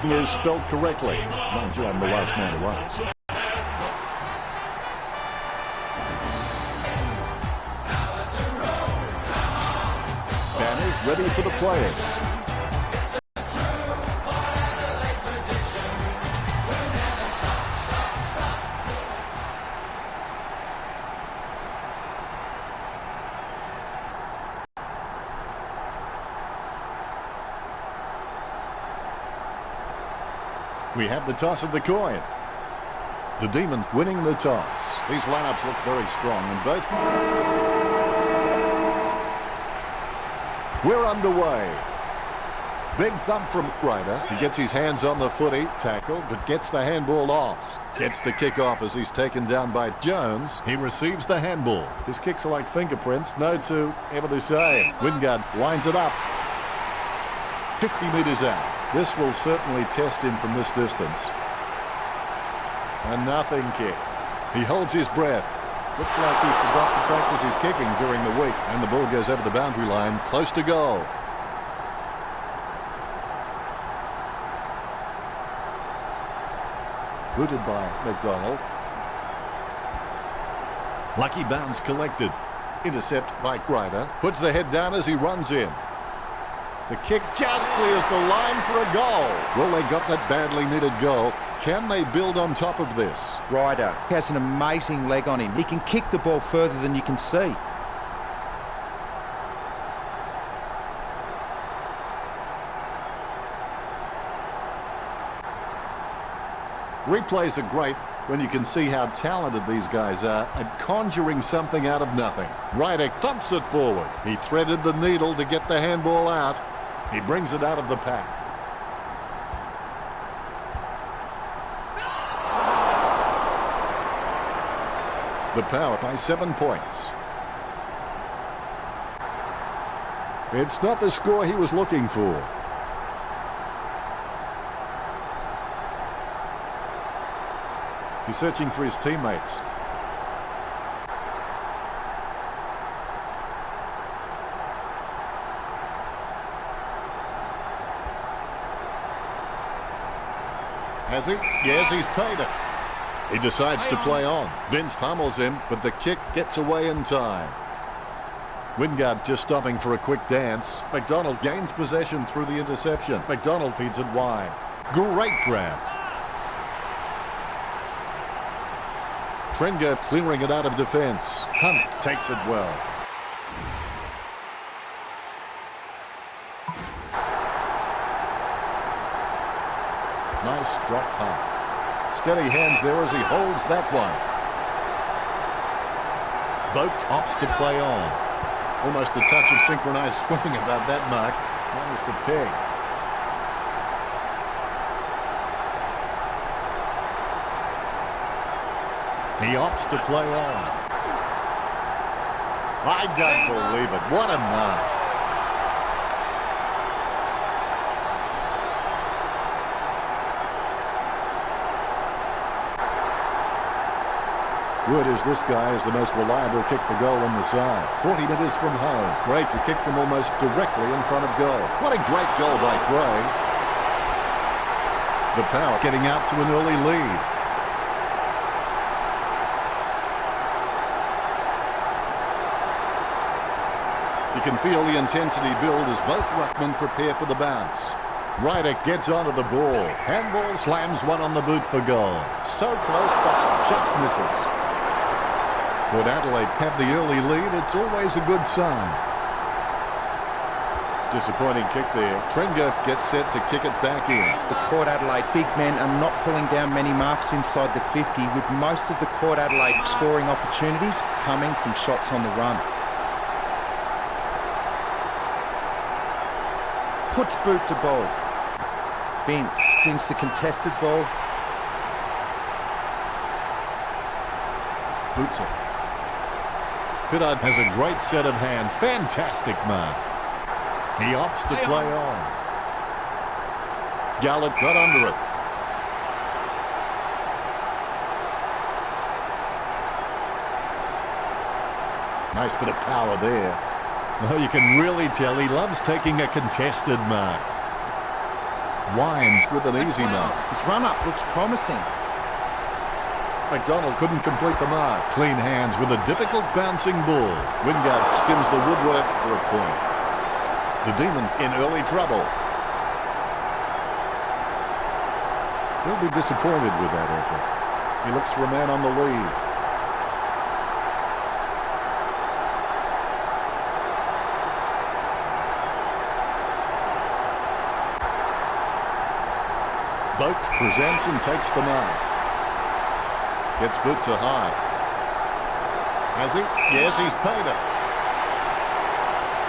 Is spelled correctly. Mind you, I'm the last man to ask. Banners ready for the players. We have the toss of the coin. The Demons winning the toss. These lineups look very strong in both. We're underway. Big thump from Ryder. He gets his hands on the footy, tackled, but gets the handball off. Gets the kick off as he's taken down by Jones. He receives the handball. His kicks are like fingerprints. No two ever the same. Wingard lines it up. 50 metres out. This will certainly test him from this distance. A nothing kick. He holds his breath. Looks like he forgot to practice his kicking during the week. And the ball goes over the boundary line, close to goal. Booted by McDonald. Lucky bounce collected. Intercept by Ryder. Puts the head down as he runs in. The kick just clears the line for a goal. Well, they got that badly needed goal. Can they build on top of this? Ryder has an amazing leg on him. He can kick the ball further than you can see. Replays are great when you can see how talented these guys are at conjuring something out of nothing. Ryder thumps it forward. He threaded the needle to get the handball out. He brings it out of the pack. The Power by 7 points. It's not the score he was looking for. He's searching for his teammates. Has he? Yes, he's paid it. He decides to play on. Vince pummels him, but the kick gets away in time. Wingard just stopping for a quick dance. McDonald gains possession through the interception. McDonald feeds it wide. Great grab. Trenger clearing it out of defense. Hunt takes it well. Nice drop punt. Steady hands there as he holds that one. Boat opts to play on. Almost a touch of synchronized swimming about that mark. Minus the peg. He opts to play on. I don't believe it. What a mark. Wood is this guy is the most reliable kick for goal on the side. 40 metres from home. Great to kick from almost directly in front of goal. What a great goal by Gray. The Power getting out to an early lead. You can feel the intensity build as both ruckmen prepare for the bounce. Ryder gets onto the ball. Handball slams one on the boot for goal. So close, but just misses. Would Adelaide have the early lead? It's always a good sign. Disappointing kick there. Trenger gets set to kick it back in. The Port Adelaide big men are not pulling down many marks inside the 50, with most of the Port Adelaide scoring opportunities coming from shots on the run. Puts boot to ball. Vince the contested ball. Boots it. Pittard has a great set of hands. Fantastic mark. He opts to play on. Gallup got under it. Nice bit of power there. Oh, you can really tell he loves taking a contested mark. Wines with an easy mark. His run-up looks promising. McDonald couldn't complete the mark. Clean hands with a difficult bouncing ball. Wingard skims the woodwork for a point. The Demons in early trouble. He'll be disappointed with that effort. He looks for a man on the lead. Boak presents and takes the mark. Gets boot to high. Has he? Yes, he's paid it.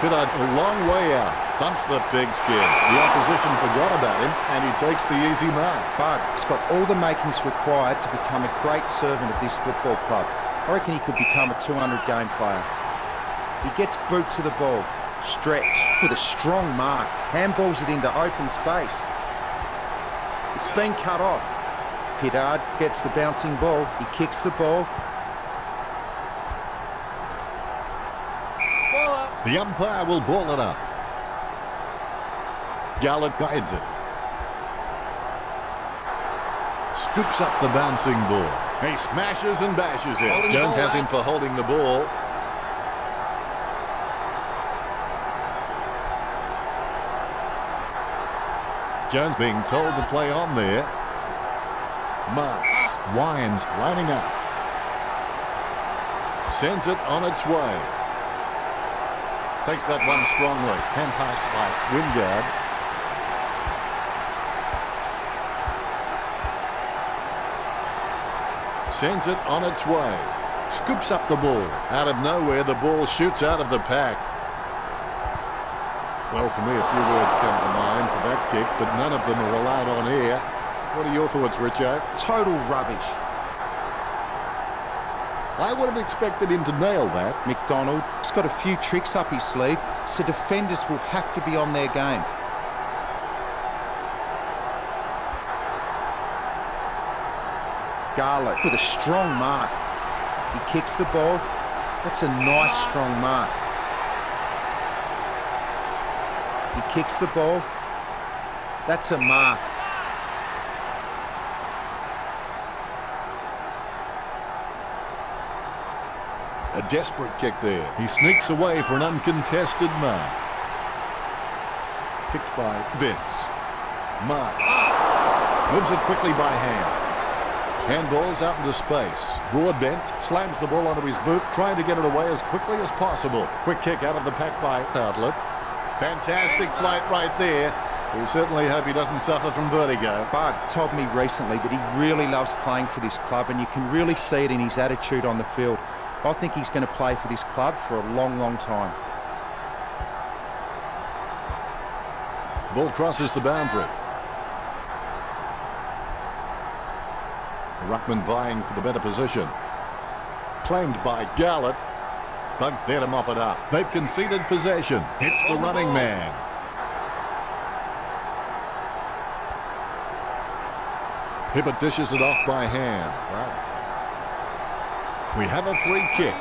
Pittard a long way out. Bumps the big skin. The opposition forgot about him, and he takes the easy mark. Bug's got all the makings required to become a great servant of this football club. I reckon he could become a 200-game player. He gets boot to the ball. Stretch with a strong mark. Handballs it into open space. It's been cut off. Pittard gets the bouncing ball. He kicks the ball. The umpire will ball it up. Gallup guides it. Scoops up the bouncing ball. He smashes and bashes it. Jones has him for holding the ball. Jones being told to play on there. Marks. Wines lining up. Sends it on its way. Takes that one strongly. Hand passed by Wingard. Sends it on its way. Scoops up the ball. Out of nowhere, the ball shoots out of the pack. Well, for me, a few words come to mind for that kick, but none of them are allowed on air. What are your thoughts, Richo? Total rubbish. I would have expected him to nail that. McDonald's got a few tricks up his sleeve, so defenders will have to be on their game. Garlic with a strong mark. He kicks the ball. That's a nice strong mark. He kicks the ball. That's a mark. A desperate kick there. He sneaks away for an uncontested mark. Kicked by Vince. Marks. Moves it quickly by hand. Handballs out into space. Broadbent slams the ball onto his boot, trying to get it away as quickly as possible. Quick kick out of the pack by Outlet. Fantastic flight right there. We certainly hope he doesn't suffer from vertigo. Bug told me recently that he really loves playing for this club, and you can really see it in his attitude on the field. I think he's going to play for this club for a long, long time. The ball crosses the boundary. Ruckman vying for the better position. Claimed by Gallup. Bug there to mop it up. They've conceded possession. Hits the running man. Hibbert dishes it off by hand. Wow. We have a free kick.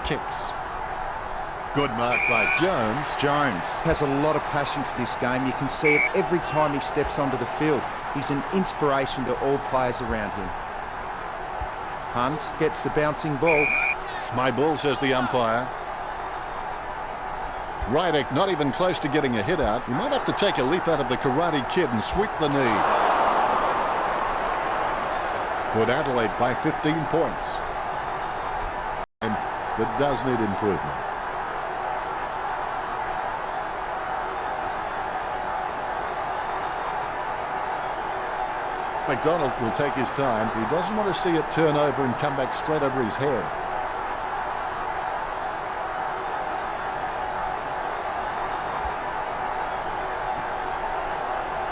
Kicks. Good mark by Jones. Jones has a lot of passion for this game. You can see it every time he steps onto the field. He's an inspiration to all players around him. Hunt gets the bouncing ball. My ball, says the umpire. Rydick not even close to getting a hit out. He might have to take a leaf out of the Karate Kid and sweep the knee. Put Adelaide by 15 points. And that does need improvement. McDonald will take his time. He doesn't want to see it turn over and come back straight over his head.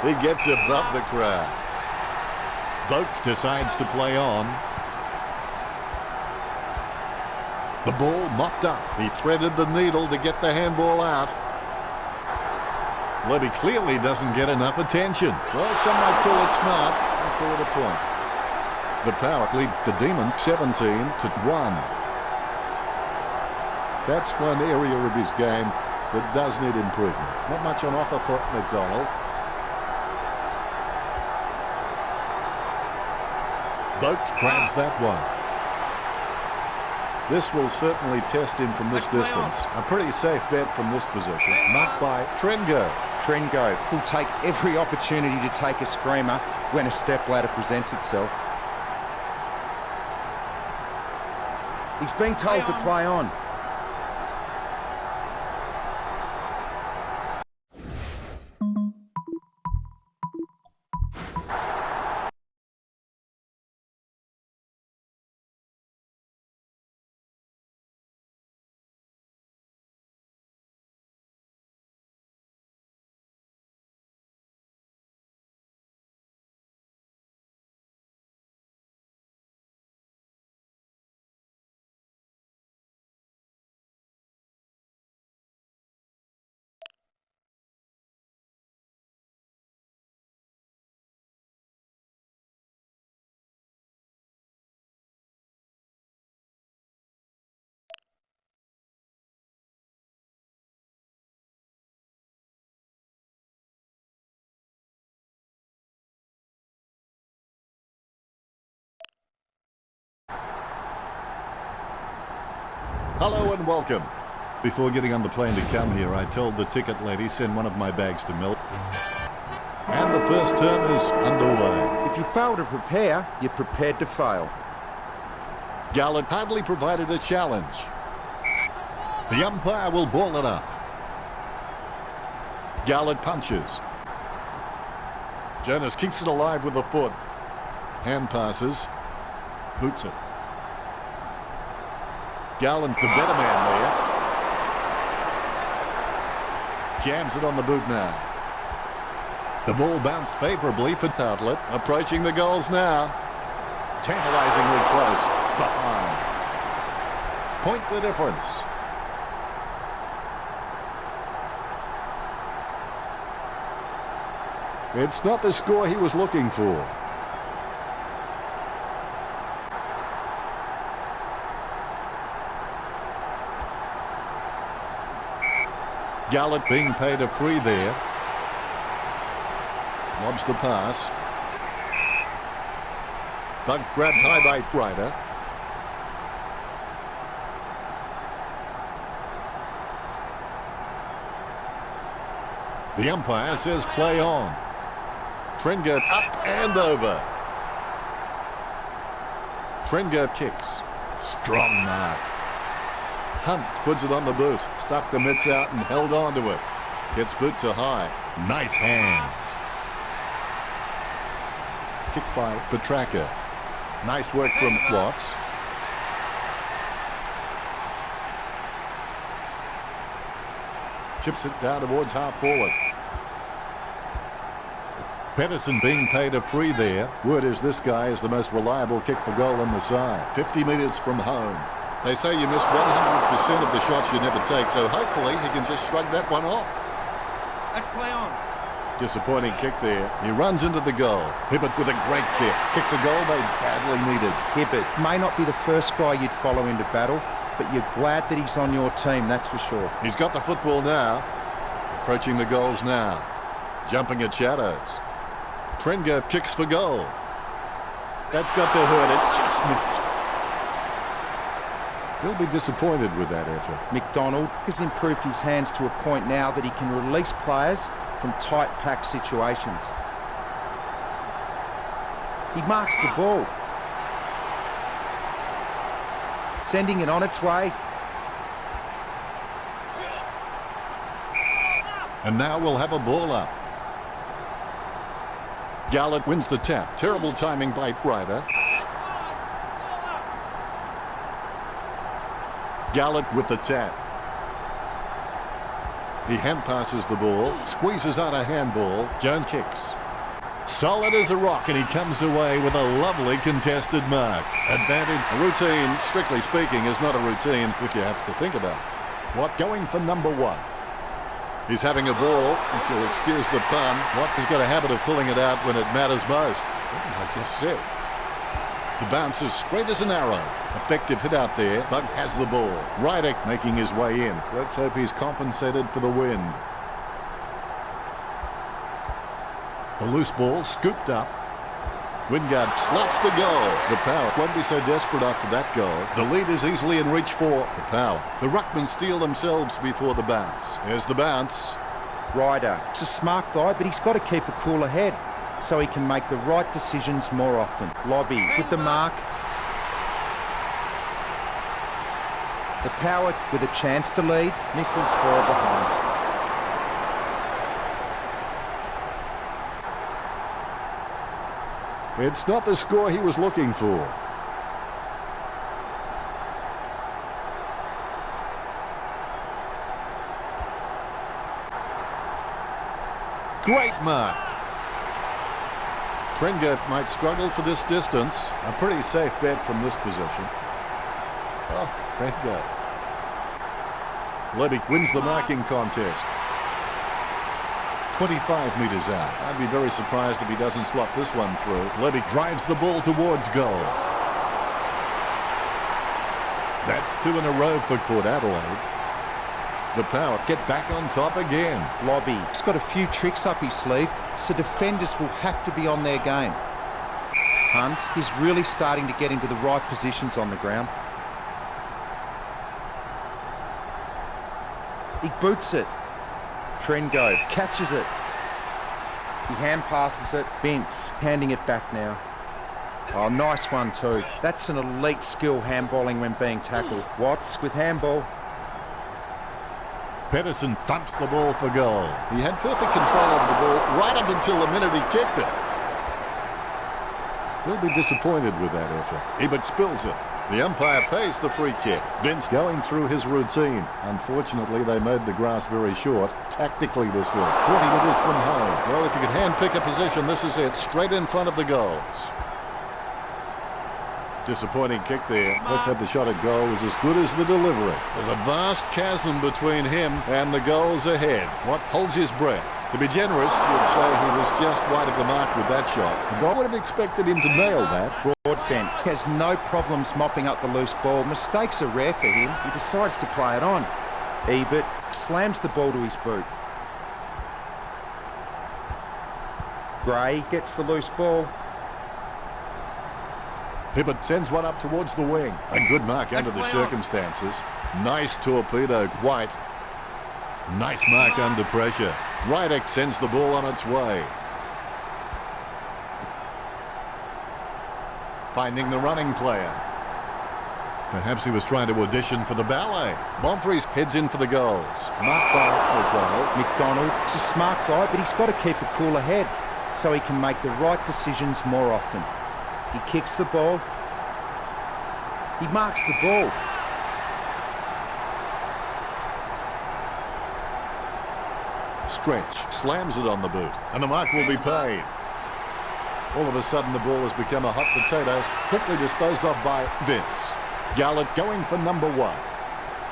He gets above the crowd. Boak decides to play on. The ball mopped up. He threaded the needle to get the handball out. Levy clearly doesn't get enough attention. Well, some might call it smart. I call it a point. The Power lead the Demons 17-1. That's one area of his game that does need improvement. Not much on offer for McDonald. Boat grabs that one. This will certainly test him from this distance. A pretty safe bet from this position. Marked by Trengo. Trengo will take every opportunity to take a screamer when a step ladder presents itself. He's being told to play on. Hello and welcome. Before getting on the plane to come here, I told the ticket lady send one of my bags to Mill. And the first term is underway. If you fail to prepare, you're prepared to fail. Gallant hardly provided a challenge. The umpire will ball it up. Gallant punches. Jonas keeps it alive with a foot. Hand passes. Boots it. Gallant, the better man there. Jams it on the boot now. The ball bounced favourably for Tartlett. Approaching the goals now. Tantalisingly close. Behind. Point the difference. It's not the score he was looking for. Gallant being paid a free there. Lobs the pass. Buck grabbed high by Ryder. The umpire says play on. Trengo up and over. Trengo kicks. Strong mark. Hunt puts it on the boot. Stuck the mitts out and held on to it. Gets boot to high. Nice hands. Kick by Petraka. Nice work from Watts. Chips it down towards half forward. Pedersen being paid a free there. Word is this guy is the most reliable kick for goal on the side. 50 metres from home. They say you miss 100% of the shots you never take, so hopefully he can just shrug that one off. Let's play on. Disappointing kick there. He runs into the goal. Hibbert with a great kick. Kicks a goal they badly needed. Hibbert may not be the first guy you'd follow into battle, but you're glad that he's on your team, that's for sure. He's got the football now. Approaching the goals now. Jumping at shadows. Trengo kicks for goal. That's got to hurt it. Just missed. He'll be disappointed with that effort. McDonald has improved his hands to a point now that he can release players from tight pack situations. He marks the ball. Sending it on its way. And now we'll have a ball up. Gallant wins the tap. Terrible timing by Ryder. Gallant with the tap. He hand passes the ball, squeezes out a handball. Jones kicks. Solid as a rock, and he comes away with a lovely contested mark. Advantage. A routine, strictly speaking, is not a routine if you have to think about it. What going for number one? He's having a ball, if you'll excuse the pun. What has got a habit of pulling it out when it matters most? I just said. The bounce is straight as an arrow. Effective hit out there. Bug has the ball. Ryder making his way in. Let's hope he's compensated for the wind. The loose ball scooped up. Wingard slots the goal. The Power won't be so desperate after that goal. The lead is easily in reach for the Power. The Ruckmen steal themselves before the bounce. There's the bounce. Ryder. He's a smart guy, but he's got to keep a cooler head so he can make the right decisions more often. Lobby with the mark. The Power with a chance to lead. Misses far behind. It's not the score he was looking for. Great mark. Trengo might struggle for this distance. A pretty safe bet from this position. Oh, Trengo. Levy wins the marking contest. 25 metres out. I'd be very surprised if he doesn't slot this one through. Levy drives the ball towards goal. That's 2 in a row for Port Adelaide. The Power get back on top again. Lobby. He's got a few tricks up his sleeve, so defenders will have to be on their game. Hunt is really starting to get into the right positions on the ground. He boots it. Trengo catches it. He hand passes it. Vince handing it back now. Oh, nice one too. That's an elite skill handballing when being tackled. Watts with handball. Pedersen thumps the ball for goal. He had perfect control over the ball right up until the minute he kicked it. He'll be disappointed with that effort. Ebert spills it. The umpire pays the free kick. Vince going through his routine. Unfortunately, they made the grass very short. Tactically, this one. 40 metres from home. Well, if you could hand-pick a position, this is it. Straight in front of the goals. Disappointing kick there. Let's hope the shot at goal was as good as the delivery. There's a vast chasm between him and the goals ahead. What holds his breath? To be generous, you'd say he was just wide of the mark with that shot. I would have expected him to nail that. Broadbent has no problems mopping up the loose ball. Mistakes are rare for him. He decides to play it on. Ebert slams the ball to his boot. Gray gets the loose ball. Hibbert sends one up towards the wing. A good mark under the circumstances. Nice torpedo, White. Nice mark under pressure. Rydick sends the ball on its way. Finding the running player. Perhaps he was trying to audition for the ballet. Bonfries heads in for the goals. Marked by McDonald. McDonald's a smart guy, but he's got to keep a cooler head so he can make the right decisions more often. He kicks the ball. He marks the ball. Stretch slams it on the boot, and the mark will be paid. All of a sudden, the ball has become a hot potato, quickly disposed of by Vince. Gallup going for number 1.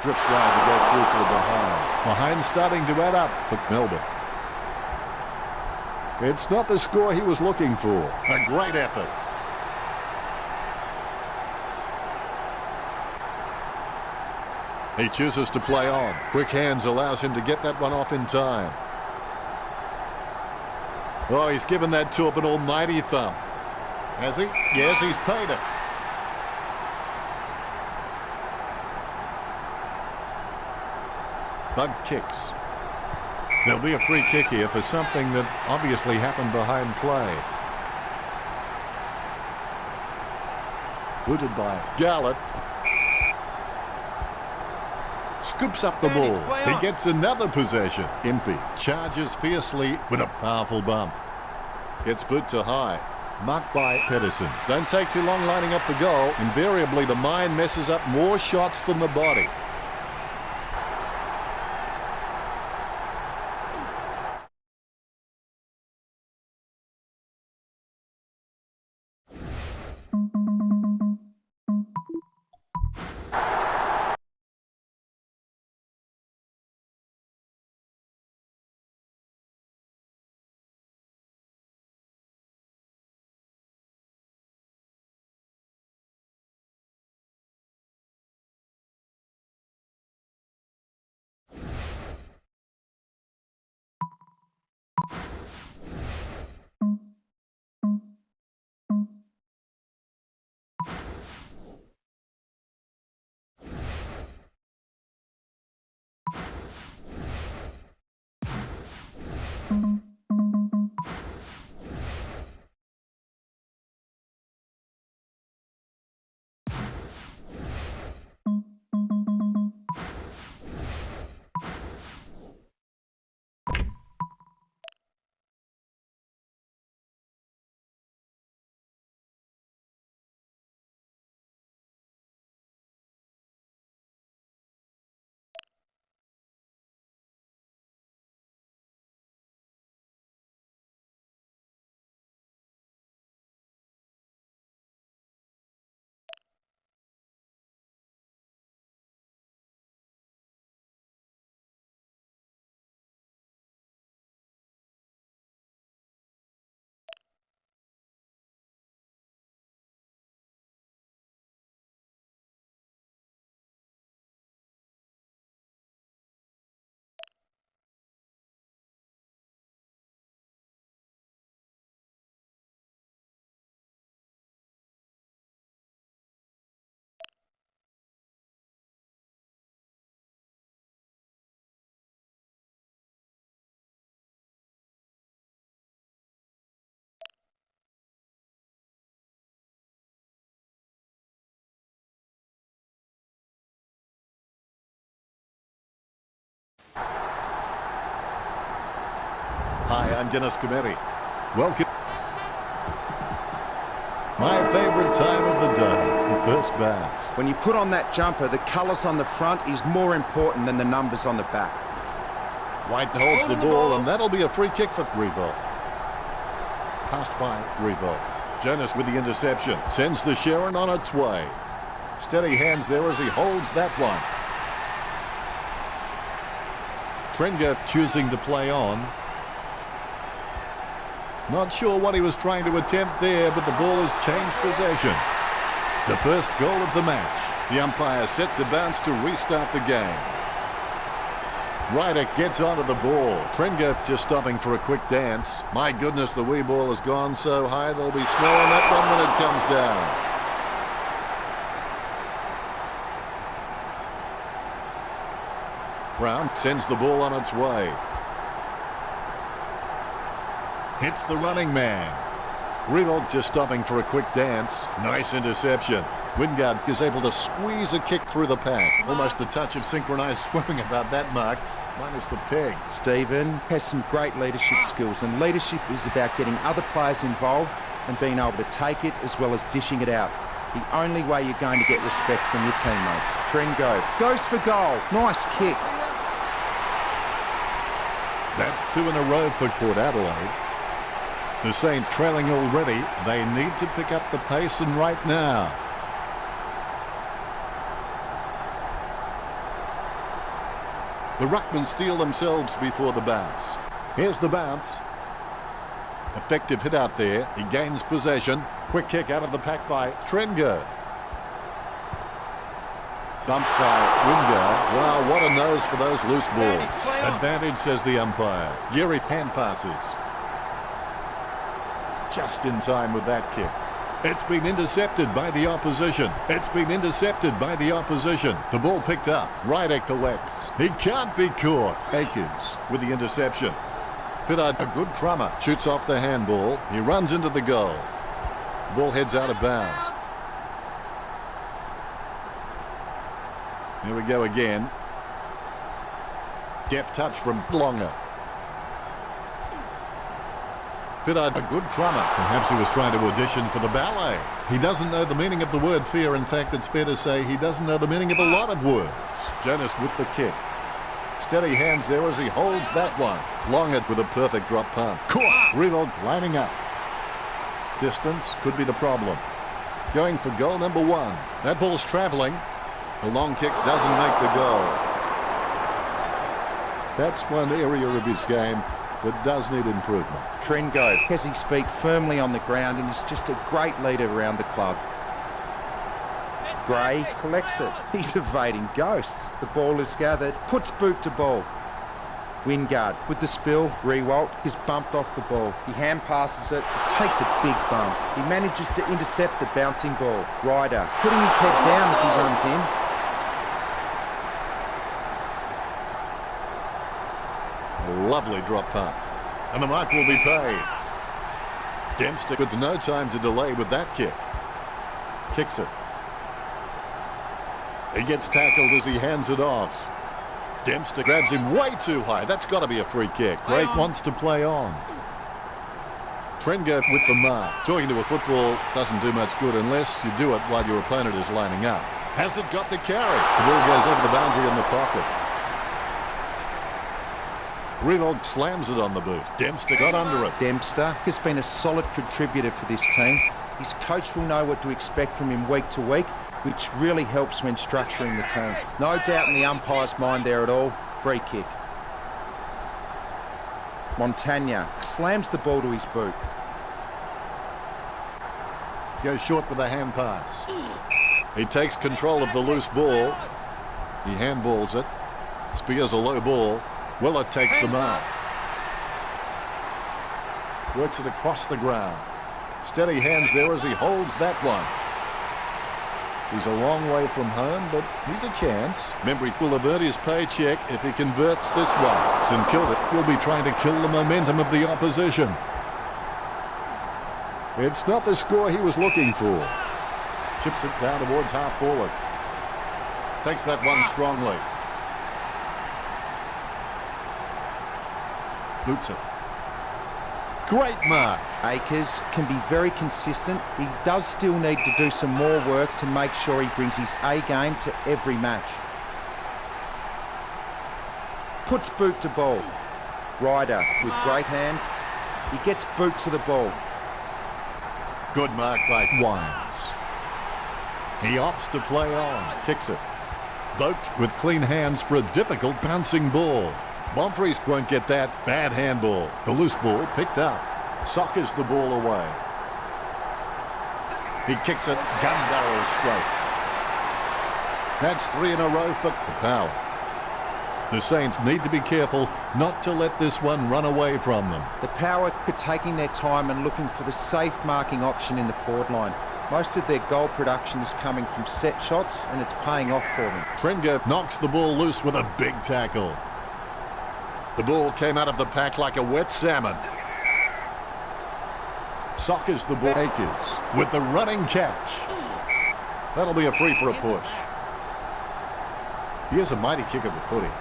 Drifts wide to go through for the behind. Behind starting to add up for Melbourne. It's not the score he was looking for. A great effort. He chooses to play on. Quick hands allows him to get that one off in time. Oh, he's given that to up an almighty thumb. Has he? Yes, he's paid it. Bug kicks. There'll be a free kick here for something that obviously happened behind play. Booted by Gallup. Scoops up the ball. He gets another possession. Impey charges fiercely with a powerful bump. Gets boot to high. Marked by Pedersen. Don't take too long lining up for goal. Invariably, the mind messes up more shots than the body. I'm Dennis Committee. Welcome. My favourite time of the day, the first bounce. When you put on that jumper, the colours on the front is more important than the numbers on the back. White holds the ball, and that'll be a free kick for Revolt. Passed by Revolt. Jonas with the interception. Sends the Sharon on its way. Steady hands there as he holds that one. Trenger choosing to play on. Not sure what he was trying to attempt there, but the ball has changed possession. The first goal of the match. The umpire set to bounce to restart the game. Ryder gets onto the ball. Trenger just stopping for a quick dance. My goodness, the wee ball has gone so high there'll be snow on that one when it comes down. Brown sends the ball on its way. Hits the running man. Revolt just stopping for a quick dance. Nice interception. Wingard is able to squeeze a kick through the pack. Almost a touch of synchronized swimming about that mark, minus the peg. Stephen has some great leadership skills, and leadership is about getting other players involved and being able to take it as well as dishing it out. The only way you're going to get respect from your teammates. Trengo goes for goal. Nice kick. That's 2 in a row for Port Adelaide. The Saints trailing already. They need to pick up the pace, and right now. The Ruckmen steel themselves before the bounce. Here's the bounce. Effective hit out there. He gains possession. Quick kick out of the pack by Trenger. Bumped by Wingard. Wow, what a nose for those loose balls. Advantage, says the umpire. Geary hand passes. Just in time with that kick. It's been intercepted by the opposition. It's been intercepted by the opposition. The ball picked up. Ryder collects. He can't be caught. Akins with the interception. Pittard, a good crummer. Shoots off the handball. He runs into the goal. The ball heads out of bounds. Here we go again. Deft touch from Longer. Pittard, a good crummer. Perhaps he was trying to audition for the ballet. He doesn't know the meaning of the word fear. In fact, it's fair to say he doesn't know the meaning of a lot of words. Jonas with the kick. Steady hands there as he holds that one. Longer with a perfect drop punt. Caught. Revolt lining up. Distance could be the problem. Going for goal number 1. That ball's traveling. The long kick doesn't make the goal. That's one area of his game that does need improvement. Trengo has his feet firmly on the ground and is just a great leader around the club. Gray collects it. He's evading ghosts. The ball is gathered. Puts boot to ball. Wingard with the spill. Rewalt is bumped off the ball. He hand passes it. It takes a big bump. He manages to intercept the bouncing ball. Ryder putting his head down as he runs in. Lovely drop punt. And the mark will be paid. Dempster with no time to delay with that kick. Kicks it. He gets tackled as he hands it off. Dempster grabs him way too high. That's got to be a free kick. Drake wants to play on. Trenger with the mark. Talking to a football doesn't do much good unless you do it while your opponent is lining up. Has it got the carry? The ball goes over the boundary in the pocket. Revolt slams it on the boot. Dempster got under it. Dempster has been a solid contributor for this team. His coach will know what to expect from him week to week, which really helps when structuring the team. No doubt in the umpire's mind there at all. Free kick. Montagna slams the ball to his boot. Goes short with a hand pass. He takes control of the loose ball. He handballs it. Spears a low ball. Willett takes the mark. Works it across the ground. Steady hands there as he holds that one. He's a long way from home, but he's a chance. Remember, he will have earned his paycheck if he converts this one. St Kilda will be trying to kill the momentum of the opposition. It's not the score he was looking for. Chips it down towards half forward. Takes that one strongly. Boots it. Great mark. Akers can be very consistent. He does still need to do some more work to make sure he brings his A game to every match. Puts boot to ball. Ryder with great hands. He gets boot to the ball. Good mark by Wines. He opts to play on. Kicks it. Vogt with clean hands for a difficult bouncing ball. Bonfries won't get that. Bad handball. The loose ball picked up. Sockers the ball away. He kicks it gun barrel straight. That's 3 in a row for the Power. The Saints need to be careful not to let this one run away from them. The Power are taking their time and looking for the safe marking option in the forward line. Most of their goal production is coming from set shots, and it's paying off for them. Trenger knocks the ball loose with a big tackle. The ball came out of the pack like a wet salmon. Sockers the ball. Akers with the running catch. That'll be a free for a push. Here's a mighty kick of the footy.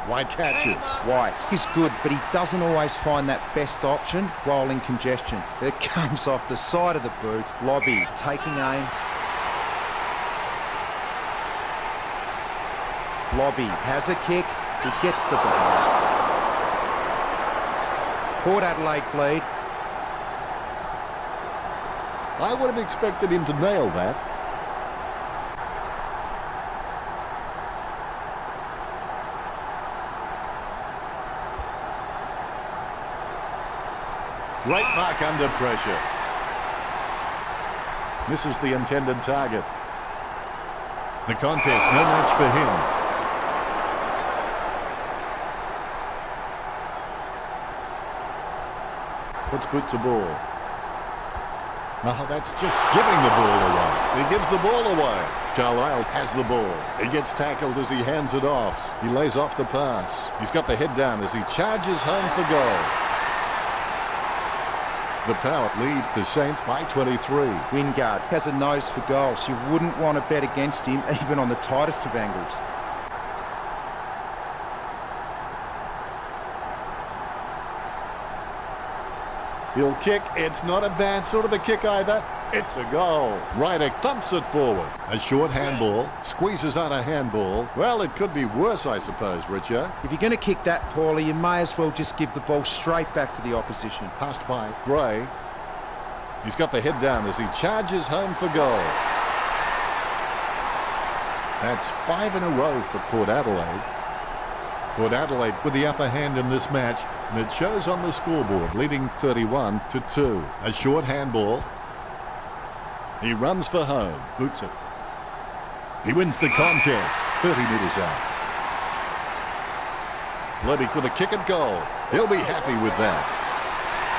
White catches. White is good, but he doesn't always find that best option while in congestion. It comes off the side of the boot. Lobby taking aim. Lobby has a kick. He gets the ball. Port Adelaide lead. I would have expected him to nail that. Great mark under pressure. Misses the intended target. The contest, no match for him. Puts boot to ball. Oh, that's just giving the ball away. He gives the ball away. Carlisle has the ball. He gets tackled as he hands it off. He lays off the pass. He's got the head down as he charges home for goal. The Power lead the Saints by 23. Wingard has a nose for goals. You wouldn't want to bet against him, even on the tightest of angles. He'll kick. It's not a bad sort of a kick either. It's a goal. Ryder thumps it forward. A short handball. Squeezes out a handball. Well, it could be worse, I suppose, Richard. If you're going to kick that poorly, you may as well just give the ball straight back to the opposition. Passed by Gray. He's got the head down as he charges home for goal. That's 5 in a row for Port Adelaide. Port Adelaide with the upper hand in this match, and it shows on the scoreboard, leading 31-2. A short handball. He runs for home. Boots it. He wins the contest. 30 metres out. Ledick with a kick and goal. He'll be happy with that.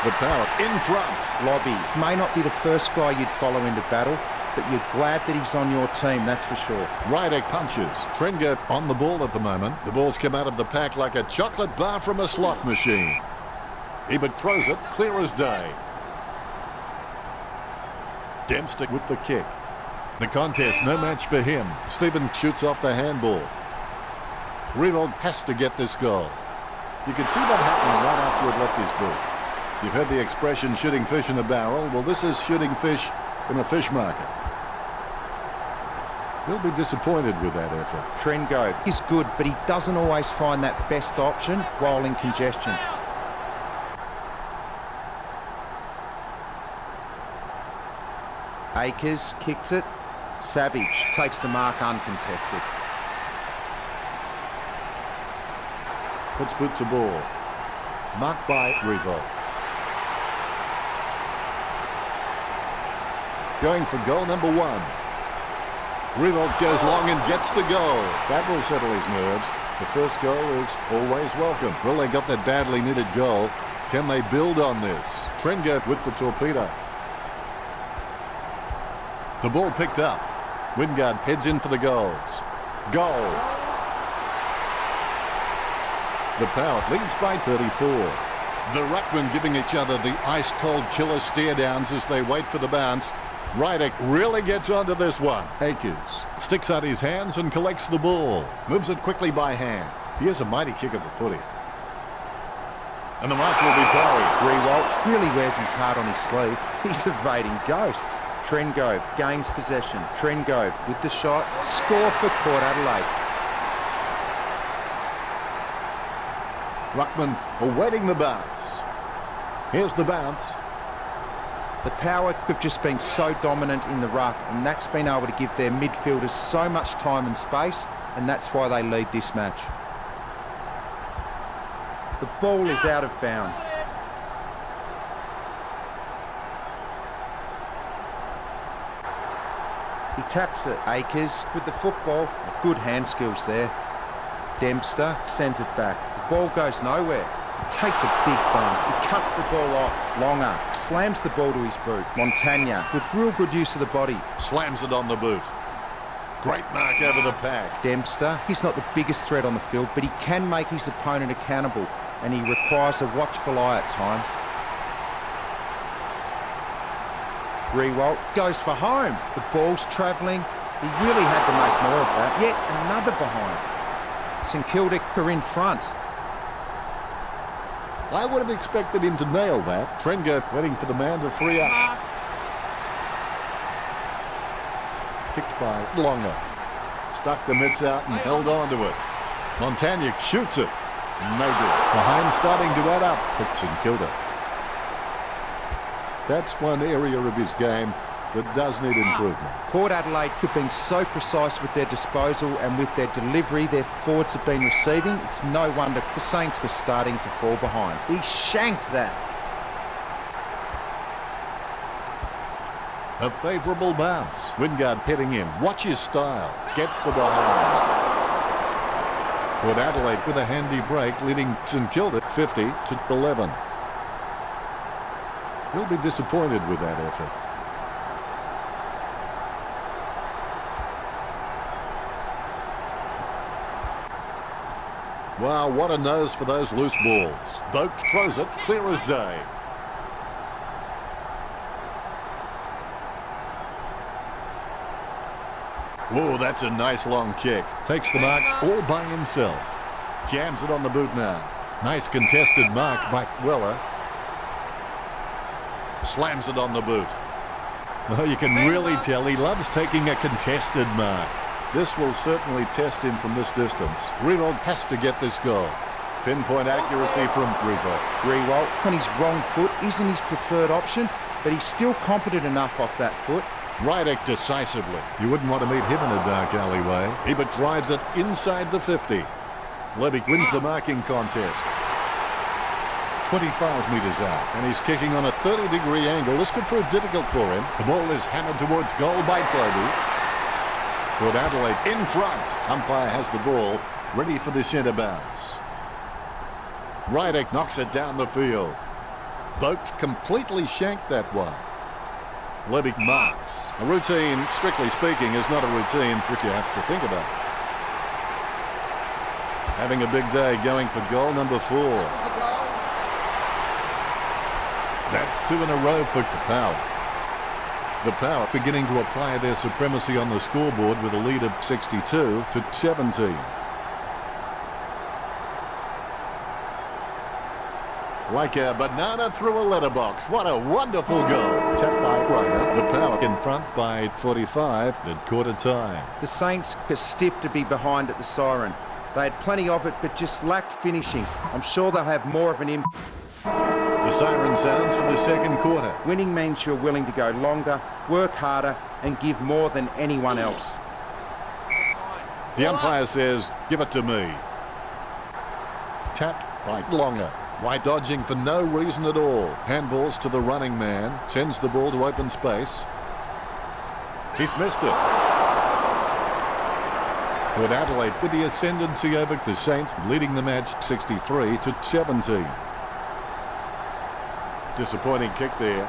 The Power in front. Lobby may not be the first guy you'd follow into battle, but you're glad that he's on your team, that's for sure. Ryder punches. Trenger on the ball at the moment. The ball's come out of the pack like a chocolate bar from a slot machine. Ebert throws it clear as day. Dempster with the kick. The contest, no match for him. Stephen shoots off the handball. Revolt has to get this goal. You can see that happening right after it left his boot. You've heard the expression shooting fish in a barrel. Well, this is shooting fish in a fish market. He'll be disappointed with that effort. Trengove is good, but he doesn't always find that best option while in congestion. Akers kicks it. Savage takes the mark uncontested. Puts boot to ball. Marked by Revolt. Going for goal number 1. Revolt goes long and gets the goal. That will settle his nerves. The first goal is always welcome. Well, they got that badly needed goal. Can they build on this? Trenger with the torpedo. The ball picked up. Wingard heads in for the goals. Goal. The Power leads by 34. The ruckmen giving each other the ice-cold killer stare-downs as they wait for the bounce. Rydick really gets onto this one. Akers sticks out his hands and collects the ball. Moves it quickly by hand. Here's a mighty kick of the footy. And the mark will be parried. Rewalt really wears his heart on his sleeve. He's evading ghosts. Trengove gains possession. Trengove with the shot. Score for Port Adelaide. Ruckman awaiting the bounce. Here's the bounce. The Power have just been so dominant in the ruck, and that's been able to give their midfielders so much time and space, and that's why they lead this match. The ball is out of bounds. He taps it. Akers with the football. Good hand skills there. Dempster sends it back. The ball goes nowhere. He takes a big bump. He cuts the ball off. Longer slams the ball to his boot. Montagna with real good use of the body. Slams it on the boot. Great mark over the pack. Dempster, he's not the biggest threat on the field, but he can make his opponent accountable, and he requires a watchful eye at times. Rewalt goes for home. The ball's travelling. He really had to make more of that. Yet another behind. St Kilda are in front. I would have expected him to nail that. Trengove waiting for the man to free up. Kicked by Longer. Stuck the mitts out and held on to it. Montagna shoots it. No good. Behind starting to add up for St Kilda. That's one area of his game that does need improvement. Port Adelaide have been so precise with their disposal and with their delivery their forwards have been receiving. It's no wonder the Saints were starting to fall behind. He shanked that. A favourable bounce. Wingard heading in. Watch his style. Gets the behind. Port Adelaide with a handy break, leading St Kilda 50-11. He'll be disappointed with that effort. Wow, what a nose for those loose balls. Boak throws it clear as day. Whoa, that's a nice long kick. Takes the mark all by himself. Jams it on the boot now. Nice contested mark by Weller. Slams it on the boot. Well, you can really tell he loves taking a contested mark. This will certainly test him from this distance. Rewalt has to get this goal. Pinpoint accuracy from Rewalt. Rewalt on his wrong foot isn't his preferred option, but he's still competent enough off that foot. Rydick decisively. You wouldn't want to meet him in a dark alleyway. He but drives it inside the 50. Levick wins the marking contest. 25 metres out, and he's kicking on a 30-degree angle. This could prove difficult for him. The ball is hammered towards goal by Cody. Port Adelaide in front. Umpire has the ball, ready for the centre bounce. Rydick knocks it down the field. Boak completely shanked that one. Levick marks. A routine, strictly speaking, is not a routine if you have to think about it. Having a big day, going for goal number 4. That's 2 in a row for the Power. The Power beginning to apply their supremacy on the scoreboard with a lead of 62-17. Like a banana through a letterbox. What a wonderful goal. Tapped by Ryder. The Power in front by 45 at quarter time. The Saints are stiff to be behind at the siren. They had plenty of it, but just lacked finishing. I'm sure they'll have more of an impact. The siren sounds for the second quarter. Winning means you're willing to go longer, work harder, and give more than anyone else. The umpire says, give it to me. Tapped by Longer. White dodging for no reason at all. Handballs to the running man. Sends the ball to open space. He's missed it. Port Adelaide with the ascendancy over the Saints, leading the match 63-17. Disappointing kick there.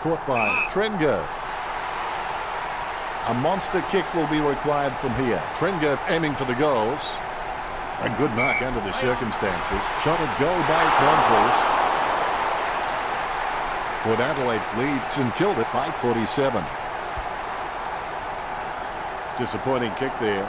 Caught by Trengove. A monster kick will be required from here. Trengove aiming for the goals. A good mark under the circumstances. Shot at goal by Montrose. Port Adelaide leads and killed it by 47. Disappointing kick there.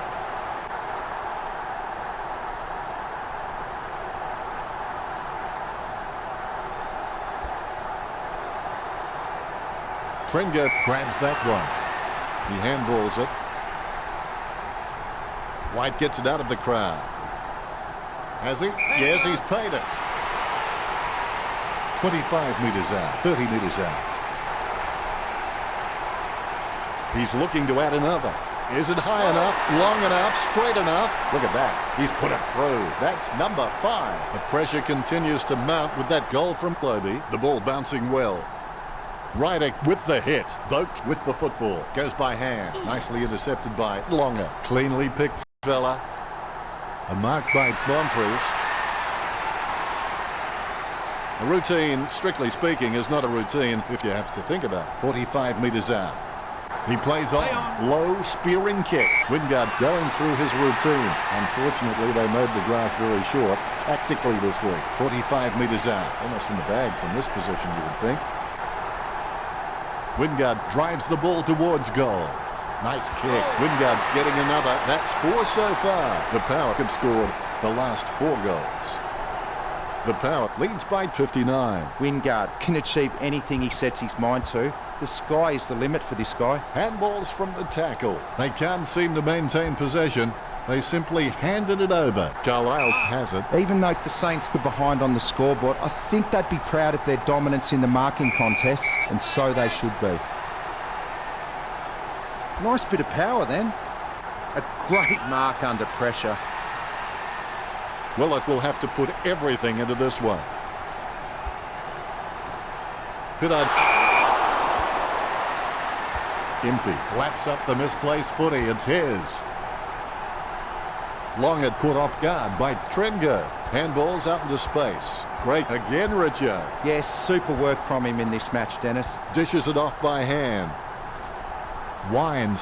Tringa grabs that one. He handballs it. White gets it out of the crowd. Has he? Yes, he's paid it. 25 metres out, 30 metres out. He's looking to add another. Is it high enough, long enough, straight enough? Look at that. He's put it through. That's number 5. The pressure continues to mount with that goal from Lobe. The ball bouncing well. Ryder with the hit. Boak with the football. Goes by hand. Nicely intercepted by Longer. Cleanly picked fella. A mark by Monfries. A routine, strictly speaking, is not a routine if you have to think about it. 45 metres out. He plays on. Low spearing kick. Wingard going through his routine. Unfortunately, they made the grass very short tactically this week. 45 metres out. Almost in the bag from this position, you would think. Wingard drives the ball towards goal. Nice kick. Wingard getting another. That's 4 so far. The Power have scored the last 4 goals. The Power leads by 59. Wingard can achieve anything he sets his mind to. The sky is the limit for this guy. Handballs from the tackle. They can't seem to maintain possession. They simply handed it over. Carlisle has it. Even though the Saints were behind on the scoreboard, I think they'd be proud of their dominance in the marking contests, and so they should be. Nice bit of power then. A great mark under pressure. Well, it will have to put everything into this one. Goodard. Empty. Laps up the misplaced footy. It's his. Long had caught off guard by Tringa. Handballs out into space. Great again, Richard. Yes, super work from him in this match, Dennis. Dishes it off by hand. Wines.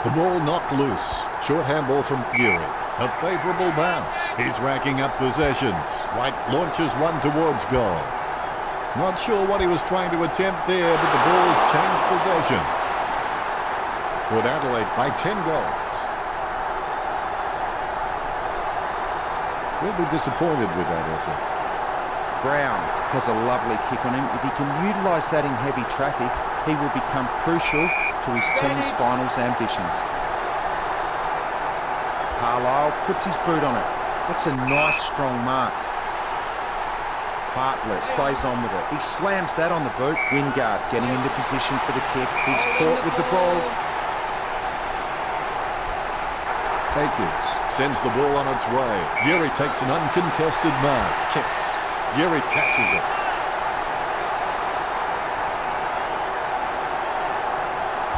The ball knocked loose. Short handball from Geary. A favourable bounce. He's racking up possessions. White launches one towards goal. Not sure what he was trying to attempt there, but the Bulls changed possession. Put Adelaide by 10 goals. We'll be disappointed with that effort. Brown has a lovely kick on him. If he can utilise that in heavy traffic, he will become crucial to his team's finals ambitions. Carlisle puts his boot on it. That's a nice strong mark. Bartlett plays on with it. He slams that on the boot. Wingard getting into position for the kick. He's caught with the ball. Akins sends the ball on its way. Geary takes an uncontested mark. Kicks. Geary catches it.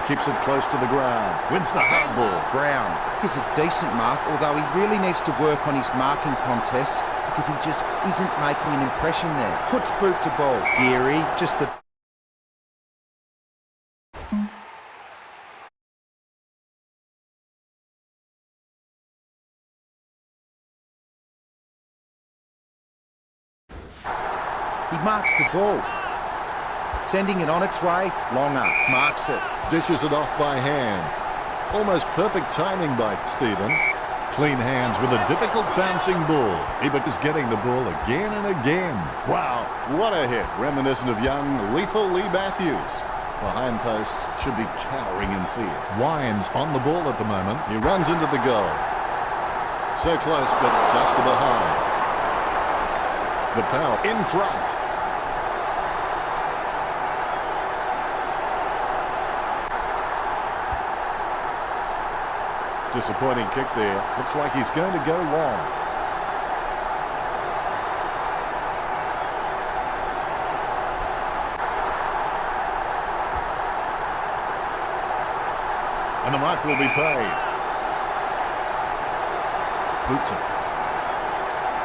Keeps it close to the ground. Wins the handball. Brown is a decent mark, although he really needs to work on his marking contests because he just isn't making an impression there. Puts boot to ball. Geary, just the... He marks the ball. Sending it on its way. Longer marks it. Dishes it off by hand. Almost perfect timing by Stephen. Clean hands with a difficult bouncing ball. Ebert is getting the ball again and again. Wow, what a hit. Reminiscent of young, lethal Lee Matthews. Behind posts should be cowering in fear. Wines on the ball at the moment. He runs into the goal. So close, but just behind. The Power in front. Disappointing kick there. Looks like he's going to go long. And the mark will be paid. Boots it.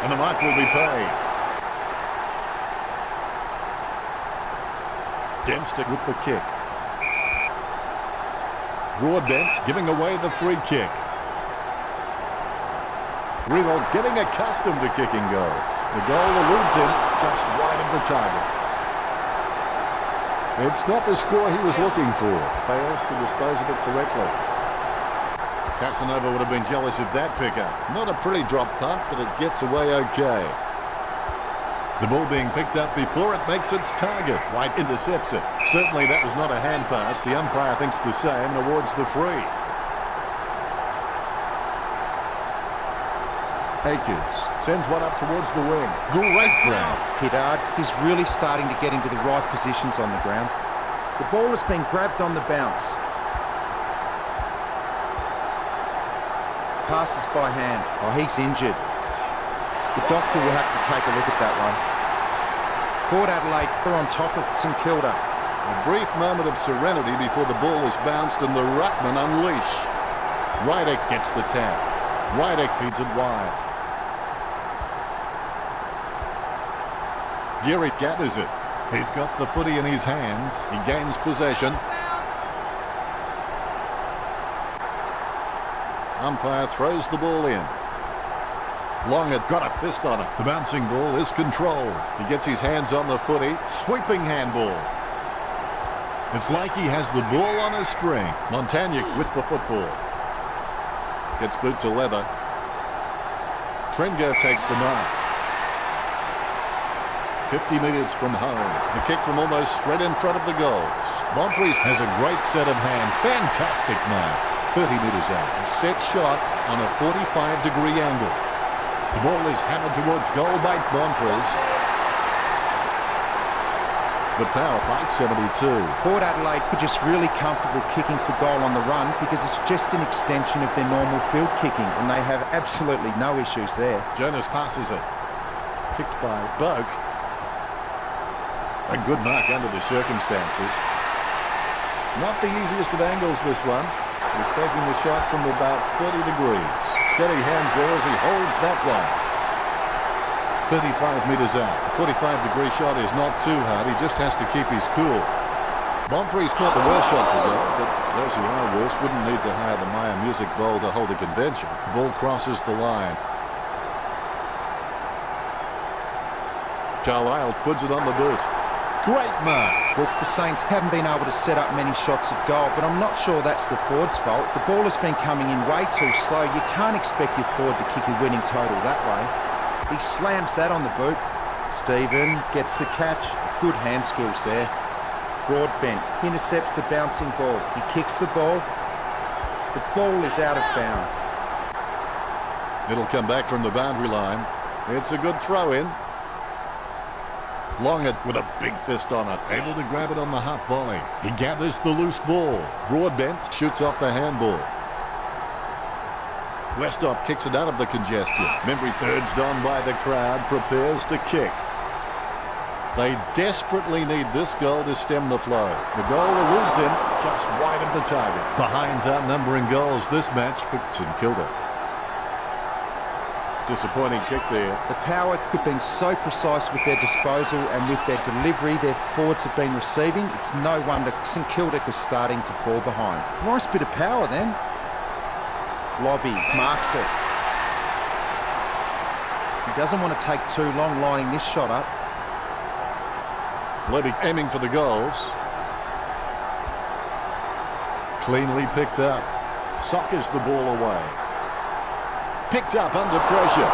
And the mark will be paid. Dempster with the kick. Broadbent giving away the free kick. Rival getting accustomed to kicking goals. The goal eludes him just wide of the target. It's not the score he was looking for. Fails to dispose of it correctly. Casanova would have been jealous of that pickup. Not a pretty drop punt, but it gets away okay. The ball being picked up before it makes its target. White intercepts it. Certainly that was not a hand pass. The umpire thinks the same and awards the free. Akers sends one up towards the wing. Great grab. Pittard is really starting to get into the right positions on the ground. The ball has been grabbed on the bounce. Passes by hand. Oh, he's injured. The doctor will have to take a look at that one. Port Adelaide are on top of St Kilda. A brief moment of serenity before the ball is bounced and the ruckman unleash. Rydick gets the tap. Rydick feeds it wide. Geary gathers it. He's got the footy in his hands. He gains possession. Umpire throws the ball in. Long had got a fist on it. The bouncing ball is controlled. He gets his hands on the footy. Sweeping handball. It's like he has the ball on a string. Montagnier with the football. Gets boot to leather. Trengo takes the mark. 50 metres from home. The kick from almost straight in front of the goals. Monfries has a great set of hands. Fantastic mark. 30 metres out. A set shot on a 45-degree angle. The ball is hammered towards goal by Monfries. The power by 72. Port Adelaide are just really comfortable kicking for goal on the run because it's just an extension of their normal field kicking and they have absolutely no issues there. Jonas passes it. Kicked by Boak. A good mark under the circumstances. Not the easiest of angles, this one. He's taking the shot from about 30 degrees. Steady hands there as he holds that one. 35 metres out. A 45-degree shot is not too hard. He just has to keep his cool. Monfries not the worst shot for goal, but those who are worse wouldn't need to hire the Maya Music Bowl to hold a convention. The ball crosses the line. Carlisle puts it on the boot. Great mark. Look, the Saints haven't been able to set up many shots at goal, but I'm not sure that's the forward's fault. The ball has been coming in way too slow. You can't expect your forward to kick a winning total that way. He slams that on the boot. Stephen gets the catch. Good hand skills there. Broadbent intercepts the bouncing ball. He kicks the ball. The ball is out of bounds. It'll come back from the boundary line. It's a good throw-in. Longett with a big fist on it, able to grab it on the half volley. He gathers the loose ball. Broadbent shoots off the handball. Westhoff kicks it out of the congestion. Membry, urged on by the crowd, prepares to kick. They desperately need this goal to stem the flow. The goal eludes him just wide of the target. The Hinds outnumbering goals this match for St Kilda. Disappointing kick there. The power have been so precise with their disposal and with their delivery their forwards have been receiving. It's no wonder St Kilda is starting to fall behind. Nice bit of power then. Lobby marks it. He doesn't want to take too long lining this shot up. Levy aiming for the goals. Cleanly picked up. Sockers the ball away. Picked up under pressure.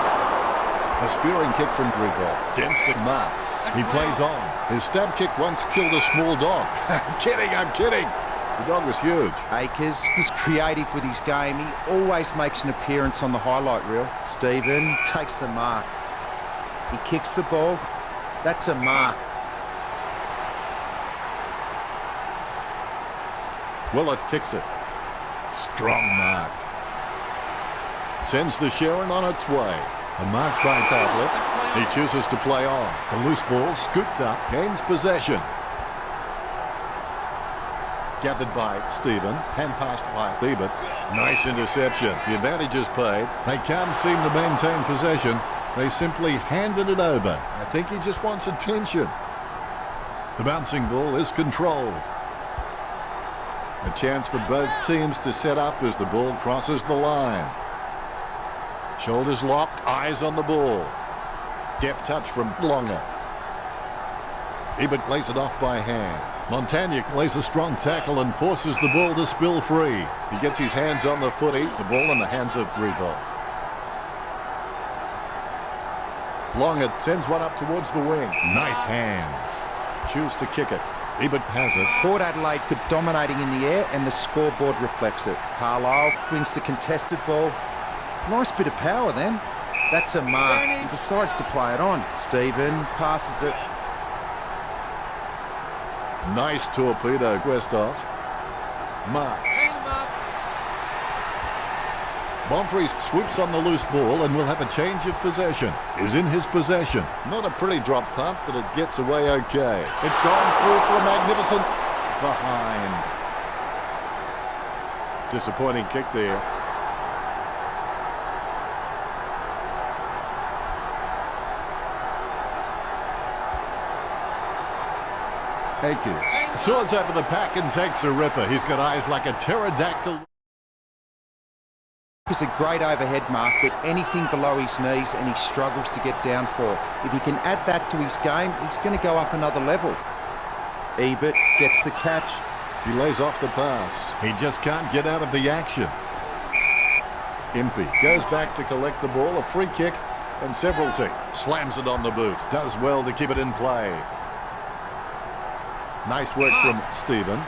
A spearing kick from Greenville. Dempster marks. He plays on. His stab kick once killed a small dog. I'm kidding. The dog was huge. Akers is creative with his game. He always makes an appearance on the highlight reel. Stephen takes the mark. He kicks the ball. That's a mark. Willett kicks it. Strong mark. Sends the Sharon on its way. A mark by Bartlett. He chooses to play on. The loose ball scooped up. Gains possession. Gathered by Stephen. Hand passed by Ebert. Nice interception. The advantage is paid. They can't seem to maintain possession. They simply handed it over. I think he just wants attention. The bouncing ball is controlled. A chance for both teams to set up as the ball crosses the line. Shoulders locked, eyes on the ball. Deft touch from Longer. Ebert plays it off by hand. Montagna lays a strong tackle and forces the ball to spill free. He gets his hands on the footy. The ball in the hands of Revolt. Longett sends one up towards the wing. Nice hands. Choose to kick it. Ebert has it. Port Adelaide could dominating in the air and the scoreboard reflects it. Carlisle wins the contested ball. Nice bit of power then. That's a mark. He decides to play it on. Stephen passes it. Nice torpedo, Westhoff. Marks. Bonfries swoops on the loose ball and will have a change of possession. Is in his possession. Not a pretty drop punt, but it gets away okay. It's gone through for a magnificent behind. Disappointing kick there. Akers soars over the pack and takes a ripper. He's got eyes like a pterodactyl. It's a great overhead mark, but anything below his knees and he struggles to get down for. If he can add that to his game, he's going to go up another level. Ebert gets the catch. He lays off the pass. He just can't get out of the action. Impey goes back to collect the ball. A free kick and several tick. Slams it on the boot. Does well to keep it in play. Nice work from Stephen.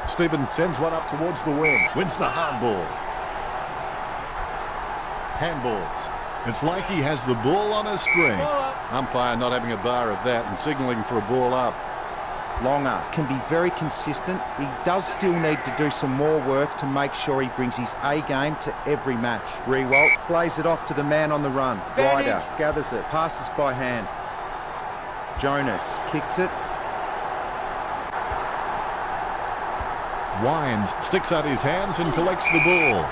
Stephen sends one up towards the wing. Wins the hardball. Handballs. It's like he has the ball on a string. Umpire not having a bar of that and signalling for a ball up. Longer can be very consistent. He does still need to do some more work to make sure he brings his A game to every match. Rewalt plays it off to the man on the run. Ryder gathers it, passes by hand. Jonas kicks it. Wines sticks out his hands and collects the ball.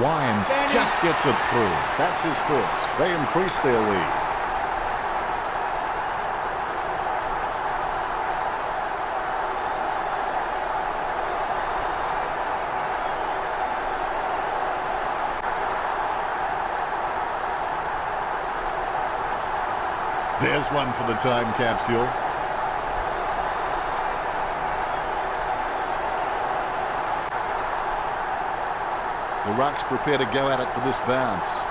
Wines just gets it through. That's his first. They increase their lead. There's one for the time capsule. The Rucks prepare to go at it for this bounce.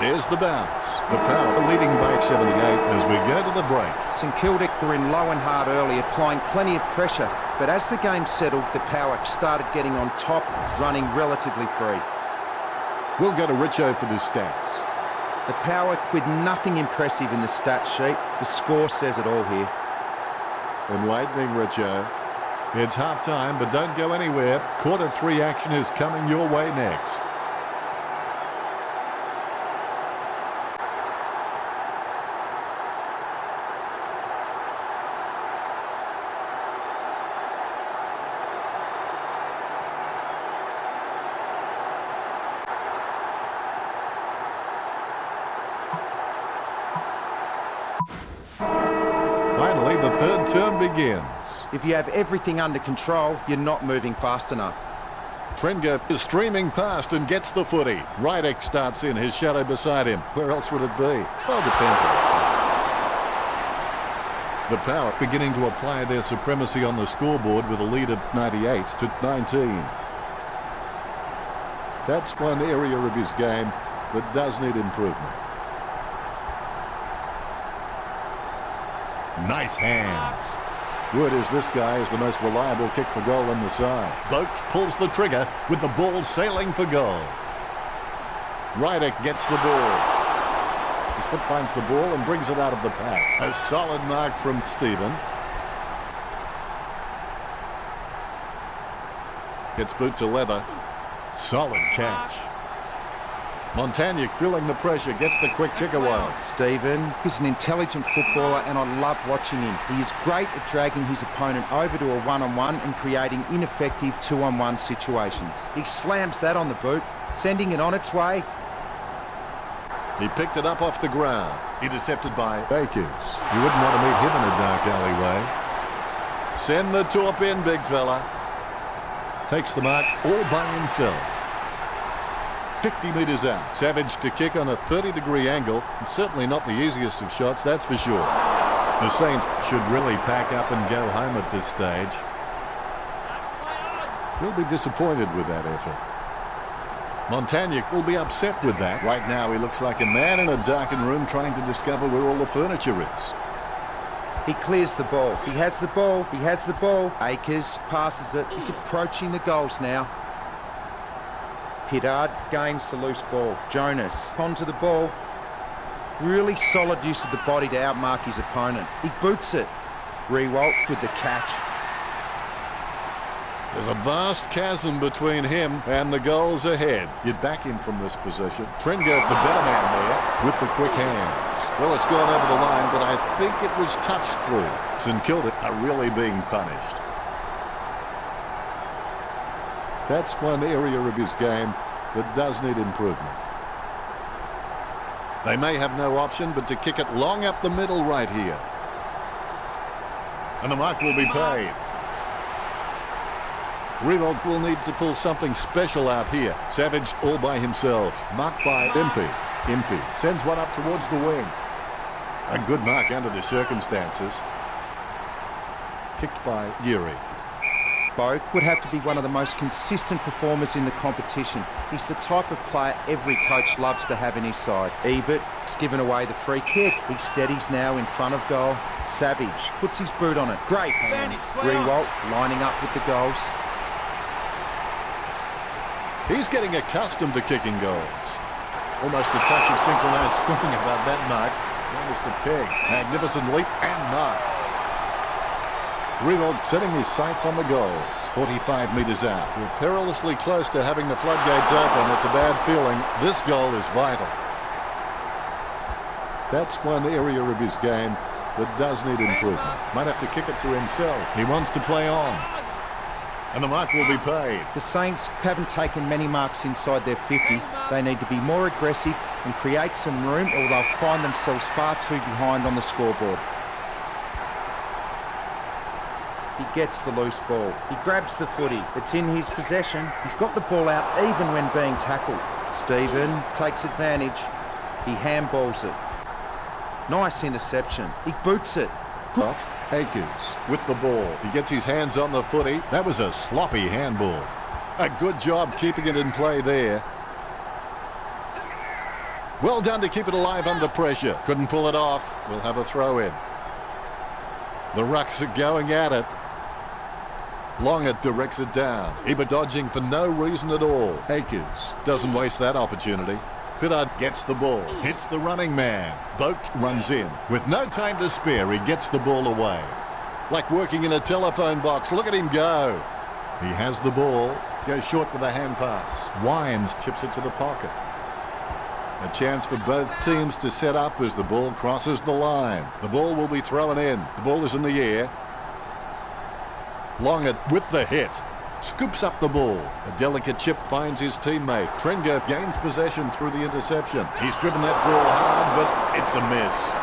There's the bounce. The Power leading by 78 as we go to the break. St Kilda were in low and hard early, applying plenty of pressure. But as the game settled, the Power started getting on top, running relatively free. We'll go to Richo for the stats. The Power with nothing impressive in the stat sheet. The score says it all here. Enlightening, Richo. It's half time, but don't go anywhere. Quarter 3 action is coming your way next. Finally, the third term begins. If you have everything under control, you're not moving fast enough. Trenger is streaming past and gets the footy. Rydick starts in, his shadow beside him. Where else would it be? Well, depends on the side. The Power beginning to apply their supremacy on the scoreboard with a lead of 98 to 19. That's one area of his game that does need improvement. Nice hands. Word is this guy is the most reliable kick for goal on the side. Boak pulls the trigger with the ball sailing for goal. Rydick gets the ball. His foot finds the ball and brings it out of the pack. A solid mark from Stephen. Gets boot to leather. Solid catch. Montagna feeling the pressure, gets the quick kick away. Stephen is an intelligent footballer and I love watching him. He is great at dragging his opponent over to a one-on-one and creating ineffective two-on-one situations. He slams that on the boot, sending it on its way. He picked it up off the ground. Intercepted by Akers. You wouldn't want to meet him in a dark alleyway. Send the top in, big fella. Takes the mark all by himself. 50 metres out. Savage to kick on a 30-degree angle. It's certainly not the easiest of shots, that's for sure. The Saints should really pack up and go home at this stage. He'll be disappointed with that effort. Montagna will be upset with that. Right now he looks like a man in a darkened room trying to discover where all the furniture is. He clears the ball. He has the ball. He has the ball. Akers passes it. He's approaching the goals now. Pittard gains the loose ball. Jonas onto the ball. Really solid use of the body to outmark his opponent. He boots it. Rewalt with the catch. There's a vast chasm between him and the goals ahead. You'd back him from this position. Tringa, the better man there, with the quick hands. Well, it's gone over the line, but I think it was touched through. St Kilda are really being punished. That's one area of his game that does need improvement. They may have no option but to kick it long up the middle right here. And the mark will be paid. Revolt will need to pull something special out here. Savage all by himself. Marked by Impey. Impey sends one up towards the wing. A good mark under the circumstances. Kicked by Geary. Boak would have to be one of the most consistent performers in the competition. He's the type of player every coach loves to have in his side. Ebert's given away the free kick. He steadies now in front of goal. Savage puts his boot on it. Great hands. Rewalt lining up with the goals. He's getting accustomed to kicking goals. Almost a touch of synchronized swimming about that mark. There's the peg. Magnificent leap and mark. Revolt setting his sights on the goals. 45 metres out. We're perilously close to having the floodgates open. It's a bad feeling. This goal is vital. That's one area of his game that does need improvement. Might have to kick it to himself. He wants to play on. And the mark will be paid. The Saints haven't taken many marks inside their 50. They need to be more aggressive and create some room, or they'll find themselves far too behind on the scoreboard. He gets the loose ball. He grabs the footy. It's in his possession. He's got the ball out even when being tackled. Stephen takes advantage. He handballs it. Nice interception. He boots it. Off. Akers with the ball. He gets his hands on the footy. That was a sloppy handball. A good job keeping it in play there. Well done to keep it alive under pressure. Couldn't pull it off. We'll have a throw in. The Rucks are going at it. Longett directs it down. Ebert dodging for no reason at all. Akers doesn't waste that opportunity. Pittard gets the ball, hits the running man. Boak runs in. With no time to spare, he gets the ball away. Like working in a telephone box. Look at him go. He has the ball. Goes short with a hand pass. Wines chips it to the pocket. A chance for both teams to set up as the ball crosses the line. The ball will be thrown in. The ball is in the air. Longett with the hit. Scoops up the ball. A delicate chip finds his teammate. Tringa gains possession through the interception. He's driven that ball hard, but it's a miss.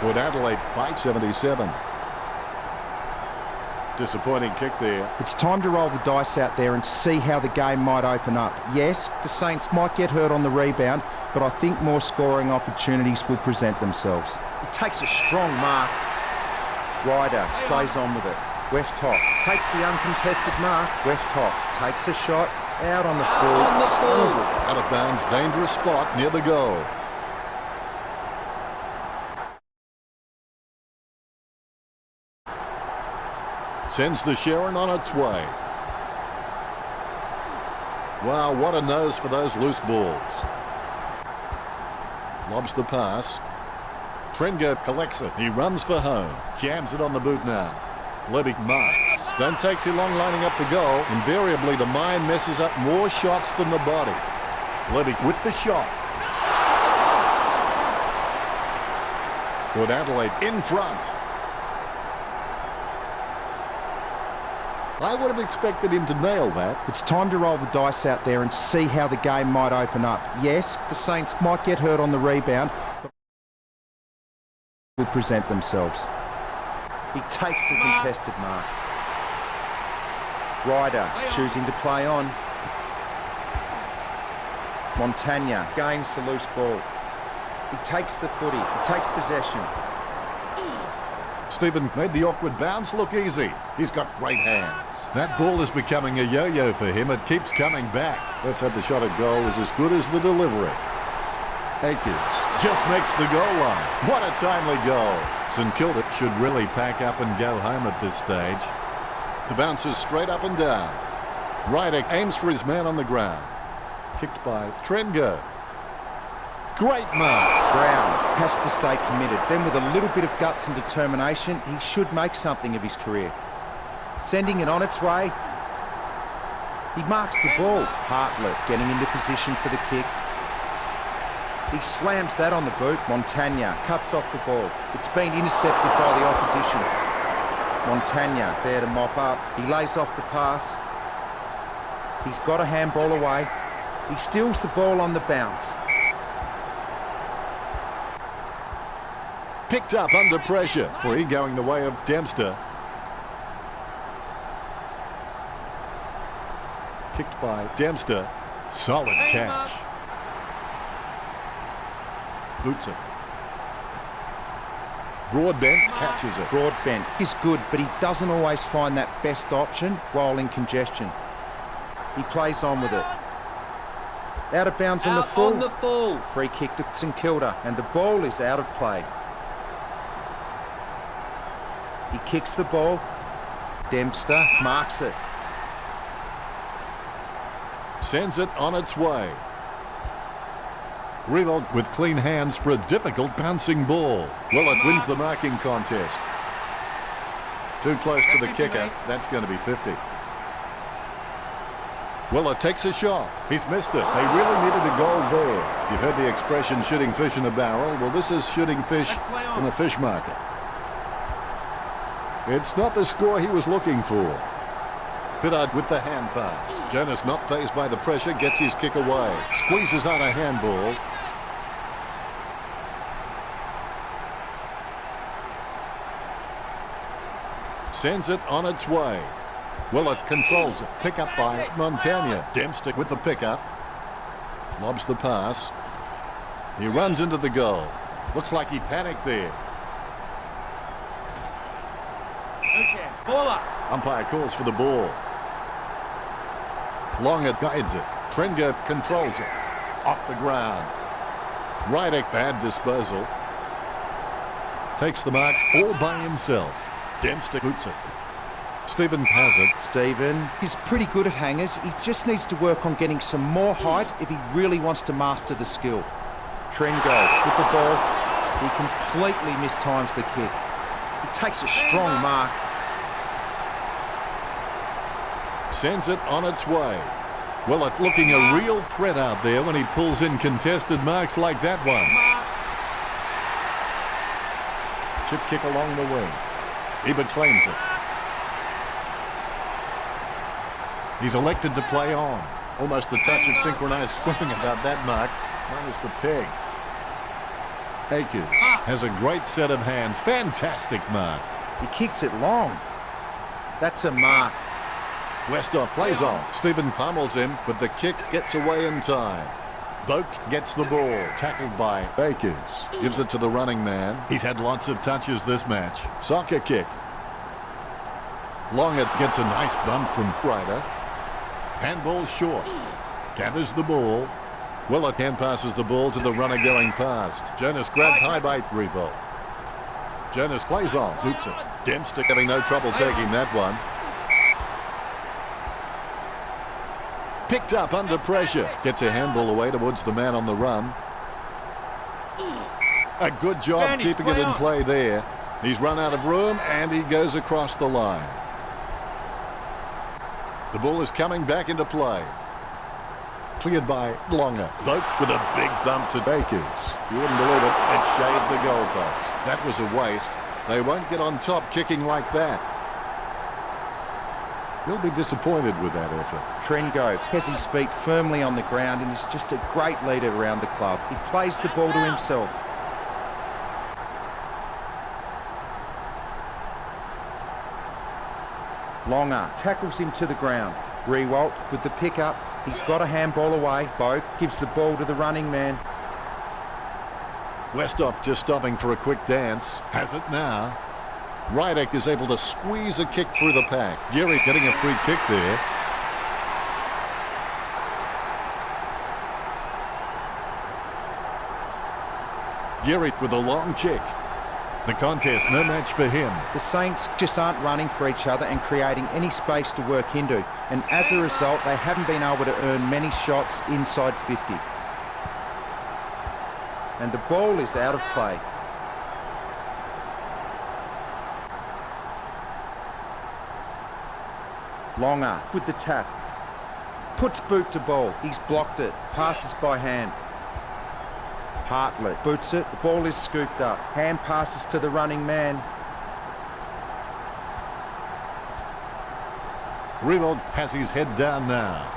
Port Adelaide by 77. Disappointing kick there. It's time to roll the dice out there and see how the game might open up. Yes, the Saints might get hurt on the rebound, but I think more scoring opportunities will present themselves. He takes a strong mark. Ryder plays on with it. Westhoff takes the uncontested mark. Westhoff takes a shot out on the full. Out of bounds, dangerous spot near the goal. Sends the Sharon on its way. Wow, what a nose for those loose balls. Lobs the pass. Tringa collects it. He runs for home. Jams it on the boot now. Levick marks. Don't take too long lining up for goal. Invariably, the mind messes up more shots than the body. Levick with the shot. Port Adelaide in front. I would have expected him to nail that. It's time to roll the dice out there and see how the game might open up. Yes, the Saints might get hurt on the rebound, but will present themselves. He takes the contested mark. Ryder choosing to play on. Montagna gains the loose ball. He takes the footy. He takes possession. Stephen made the awkward bounce look easy. He's got great hands. That ball is becoming a yo-yo for him. It keeps coming back. Let's hope the shot at goal is as good as the delivery. Akers just makes the goal line. What a timely goal. St Kilda should really pack up and go home at this stage. The bounce is straight up and down. Ryder aims for his man on the ground. Kicked by Trengo. Great mark. Brown has to stay committed. Then with a little bit of guts and determination, he should make something of his career. Sending it on its way. He marks the ball. Hartlett getting into position for the kick. He slams that on the boot. Montagna cuts off the ball. It's been intercepted by the opposition. Montagna there to mop up. He lays off the pass. He's got a handball away. He steals the ball on the bounce. Picked up under pressure. Free going the way of Dempster. Kicked by Dempster. Solid catch. Boots it. Broadbent catches it. Broadbent is good, but he doesn't always find that best option while in congestion. He plays on with it. Out of bounds on the full. Free kick to St Kilda, and the ball is out of play. He kicks the ball. Dempster marks it. Sends it on its way. Revolt with clean hands for a difficult bouncing ball. Willett wins the marking contest. Too close to the kicker. That's going to be 50. Willett takes a shot. He's missed it. They really needed a goal there. You've heard the expression shooting fish in a barrel. Well, this is shooting fish in a fish market. It's not the score he was looking for. Pittard with the hand pass. Jonas not fazed by the pressure, gets his kick away. Squeezes out a handball. Sends it on its way. Willett controls it. Pick up by Montagna. Dempster with the pickup. Lobs the pass. He runs into the goal. Looks like he panicked there. Ball up. Umpire calls for the ball. Longer guides it. Trengo controls it. Off the ground. Ryder, bad disposal. Takes the mark all by himself. Dempster boots it. Stephen has it. Stephen, he's pretty good at hangers. He just needs to work on getting some more height if he really wants to master the skill. Trengo with the ball. He completely mistimes the kick. He takes a strong mark. Sends it on its way. Willett looking a real threat out there when he pulls in contested marks like that one. Chip kick along the wing. Ebert claims it. He's elected to play on. Almost a touch of synchronized swimming about that mark. Minus the peg. Akers has a great set of hands. Fantastic mark. He kicks it long. That's a mark. Westhoff plays on. Stephen pummels him, but the kick gets away in time. Vogt gets the ball. Tackled by Akers. Gives it to the running man. He's had lots of touches this match. Soccer kick. Longett gets a nice bump from Ryder. Handball short. Gathers the ball. Willett hand passes the ball to the runner going past. Jonas grabbed high by Revolt. Jonas plays on. Boots it. Dempster having no trouble taking that one. Picked up under pressure. Gets a handball away towards the man on the run. A good job keeping it in play there. He's run out of room and he goes across the line. The ball is coming back into play. Cleared by Longer. Vogt with a big bump to Akers. You wouldn't believe it. It shaved the goalpost. That was a waste. They won't get on top kicking like that. He'll be disappointed with that effort. Trengo has his feet firmly on the ground and is just a great leader around the club. He plays the ball to himself. Longer tackles him to the ground. Rewalt with the pickup. He's got a handball away. Bogue gives the ball to the running man. Westhoff just stopping for a quick dance. Has it now. Rydek is able to squeeze a kick through the pack. Geary getting a free kick there. Geary with a long kick. The contest, no match for him. The Saints just aren't running for each other and creating any space to work into. And as a result, they haven't been able to earn many shots inside 50. And the ball is out of play. Longer with the tap. Puts boot to ball. He's blocked it. Passes by hand. Hartlett boots it. The ball is scooped up. Hand passes to the running man. Rewald has his head down now.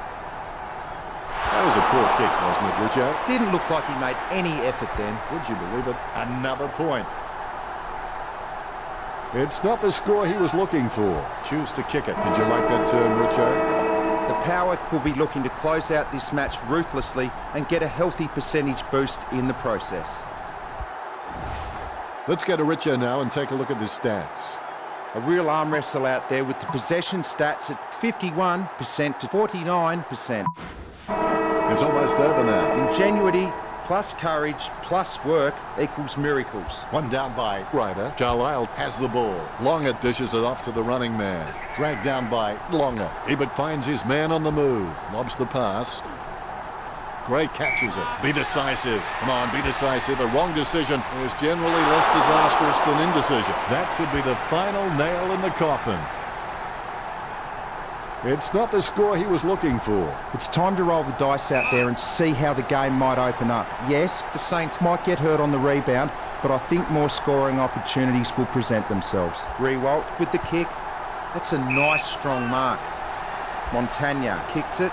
That was a poor kick, wasn't it, Richo? Didn't look like he made any effort then. Would you believe it? Another point. It's not the score he was looking for. Choose to kick it. Did you like that turn, Richo? The Power will be looking to close out this match ruthlessly and get a healthy percentage boost in the process. Let's go to Richo now and take a look at the stats. A real arm wrestle out there with the possession stats at 51% to 49%. It's almost over now. Ingenuity plus courage plus work equals miracles. One down by Ryder. Carlisle has the ball. Longer dishes it off to the running man. Dragged down by Longer. Ebert finds his man on the move. Lobs the pass. Gray catches it. Be decisive. Come on, be decisive. A wrong decision is generally less disastrous than indecision. That could be the final nail in the coffin. It's not the score he was looking for. It's time to roll the dice out there and see how the game might open up. Yes, the Saints might get hurt on the rebound, but I think more scoring opportunities will present themselves. Rewalt with the kick. That's a nice strong mark. Montagna kicks it.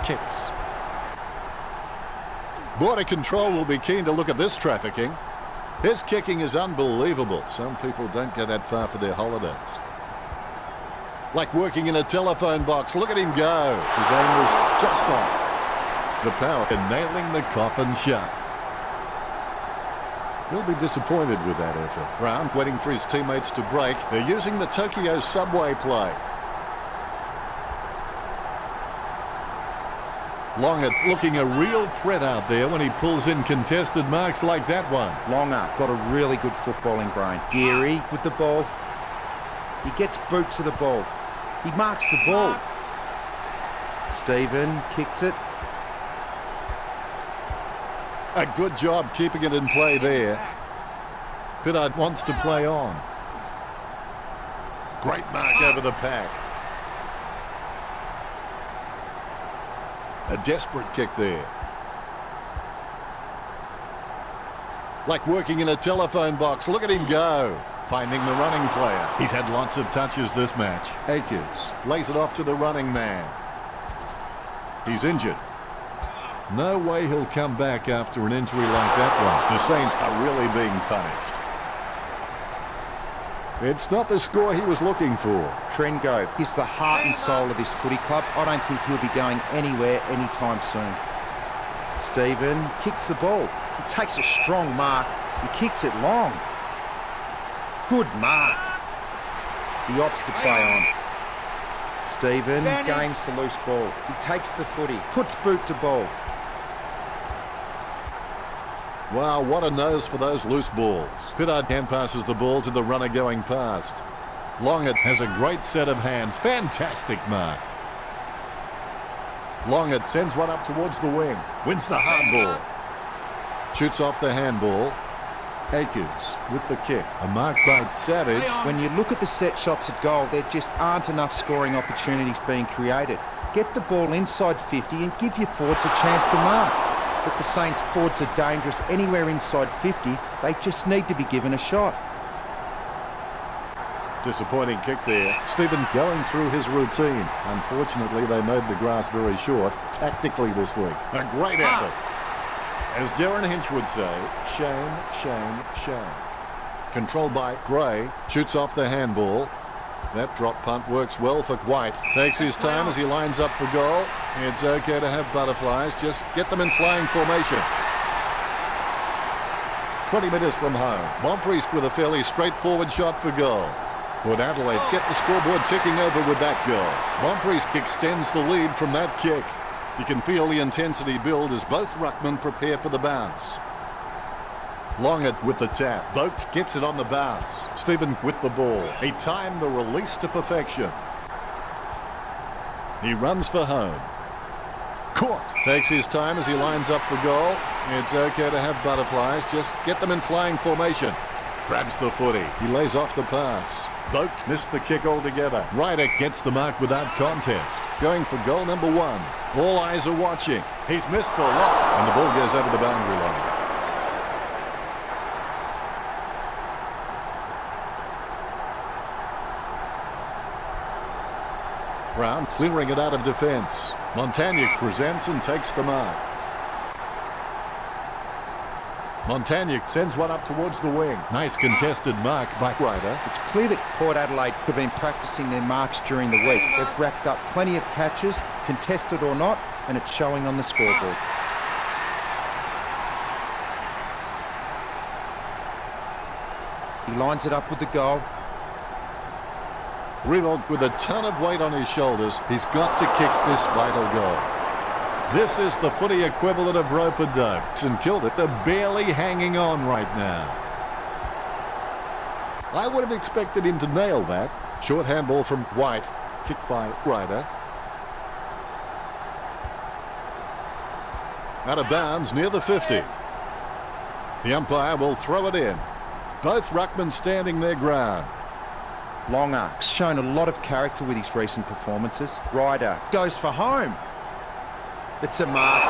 Kicks. Border Control will be keen to look at this trafficking. His kicking is unbelievable. Some people don't go that far for their holidays. Like working in a telephone box. Look at him go. His aim was just on. The Power and nailing the coffin shut. He'll be disappointed with that effort. Brown waiting for his teammates to break. They're using the Tokyo subway play. Longer looking a real threat out there when he pulls in contested marks like that one. Longer got a really good footballing brain. Geary with the ball. He gets boot to the ball. He marks the ball. Stephen kicks it. A good job keeping it in play there. Pittard wants to play on. Great mark over the pack. A desperate kick there. Like working in a telephone box. Look at him go. Finding the running player. He's had lots of touches this match. Akers lays it off to the running man. He's injured. No way he'll come back after an injury like that one. The Saints are really being punished. It's not the score he was looking for. Trengove is the heart and soul of this footy club. I don't think he'll be going anywhere anytime soon. Stephen kicks the ball. He takes a strong mark. He kicks it long. Good mark. The ops to play on. Stephen gains the loose ball. He takes the footy. Puts boot to ball. Wow, what a nose for those loose balls. Pittard hand passes the ball to the runner going past. Longer has a great set of hands. Fantastic mark. Longer sends one up towards the wing. Wins the hardball. Shoots off the handball. Akers with the kick. A mark by Savage. When you look at the set shots at goal, there just aren't enough scoring opportunities being created. Get the ball inside 50 and give your forwards a chance to mark. But the Saints forwards are dangerous anywhere inside 50. They just need to be given a shot. Disappointing kick there. Stephen going through his routine. Unfortunately, they made the grass very short tactically this week. A great effort. As Darren Hinch would say, shame, shame, shame. Controlled by Gray. Shoots off the handball. That drop punt works well for White. Takes his time as he lines up for goal. It's okay to have butterflies. Just get them in flying formation. 20 metres from home. Monfries with a fairly straightforward shot for goal. Would Adelaide get the scoreboard ticking over with that goal? Monfries extends the lead from that kick. You can feel the intensity build as both ruckmen prepare for the bounce. Longett with the tap. Vogt gets it on the bounce. Stephen with the ball. He timed the release to perfection. He runs for home. Caught. Takes his time as he lines up for goal. It's okay to have butterflies. Just get them in flying formation. Grabs the footy. He lays off the pass. Vogt missed the kick altogether. Ryder gets the mark without contest. Going for goal number 1. All eyes are watching. He's missed the lot. And the ball goes over the boundary line. Brown clearing it out of defence. Montagna presents and takes the mark. Montagna sends one up towards the wing. Nice contested mark by Ryder. It's clear that Port Adelaide have been practicing their marks during the week. They've racked up plenty of catches, contested or not, and it's showing on the scoreboard. He lines it up with the goal. Riewoldt with a ton of weight on his shoulders. He's got to kick this vital goal. This is the footy equivalent of rope-a-dope. And killed it. They're barely hanging on right now. I would have expected him to nail that. Short handball from White. Kicked by Ryder. Out of bounds near the 50. The umpire will throw it in. Both ruckmen standing their ground. Longer shown a lot of character with his recent performances. Ryder goes for home. It's a mark.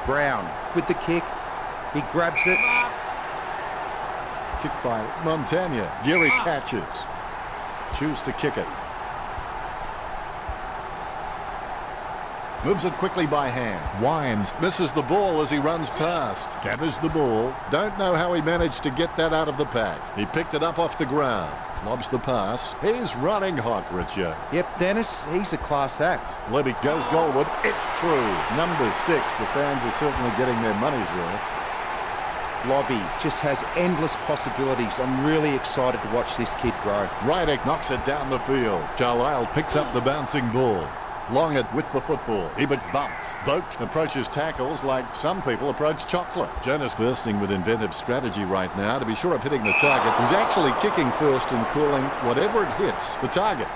Brown with the kick. He grabs it. Kicked by Montagna. Geary catches. Choose to kick it. Moves it quickly by hand. Wines misses the ball as he runs past. Gathers the ball. Don't know how he managed to get that out of the pack. He picked it up off the ground. Lobs the pass. He's running hot, Richard. Yep, Dennis, he's a class act. Levy goes goalward. It's true. Number 6. The fans are certainly getting their money's worth. Lobby just has endless possibilities. I'm really excited to watch this kid grow. Ryder knocks it down the field. Carlisle picks up the bouncing ball. Longett with the football. Ebert bumps. Vogt approaches tackles like some people approach chocolate. Jonas bursting with inventive strategy right now to be sure of hitting the target. He's actually kicking first and calling whatever it hits the target.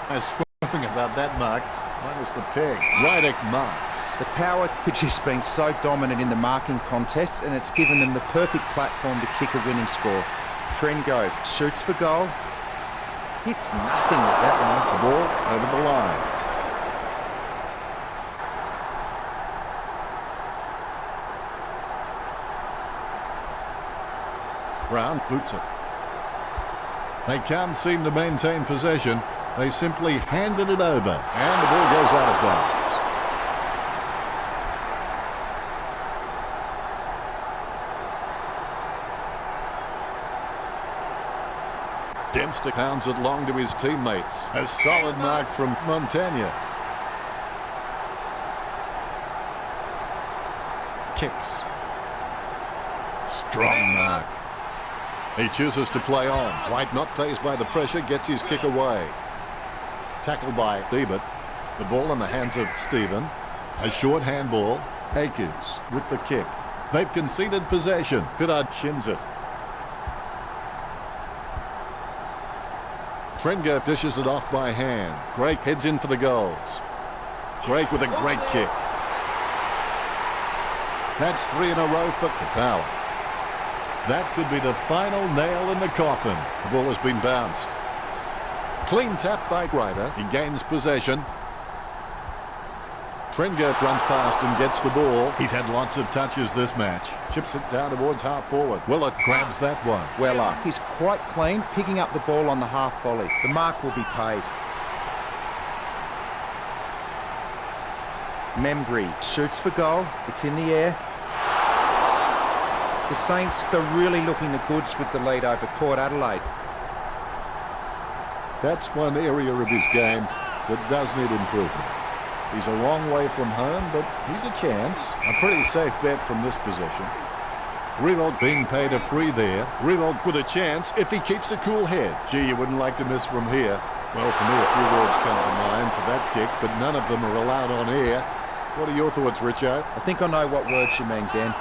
I swearing about that mark. Minus the peg. Ryder marks. The power has just been so dominant in the marking contests, and it's given them the perfect platform to kick a winning score. Trengo shoots for goal. Hits nothing with that one. The ball over the line. Brown boots it. They can't seem to maintain possession. They simply handed it over. And the ball goes out of bounds. Dempster pounds it long to his teammates. A solid mark from Montagna. Kicks. Strong mark. He chooses to play on. White, not fazed by the pressure, gets his kick away. Tackled by Ebert. The ball in the hands of Stephen. A short handball. Akers with the kick. They've conceded possession. Goddard shins it. Trengo dishes it off by hand. Greg heads in for the goals. Greg with a great kick. That's 3 in a row for the Power. That could be the final nail in the coffin. The ball has been bounced. Clean tap by Ryder. He gains possession. Trengo runs past and gets the ball. He's had lots of touches this match. Chips it down towards half forward. Willett grabs that one. Weller, he's quite clean, picking up the ball on the half volley. The mark will be paid. Membry shoots for goal. It's in the air. The Saints are really looking the goods with the lead over Port Adelaide. That's one area of his game that does need improvement. He's a long way from home, but he's a chance. A pretty safe bet from this position. Riewoldt being paid a free there. Riewoldt with a chance if he keeps a cool head. Gee, you wouldn't like to miss from here. Well, for me, a few words come to mind for that kick, but none of them are allowed on air. What are your thoughts, Richo? I think I know what words you mean, Dan.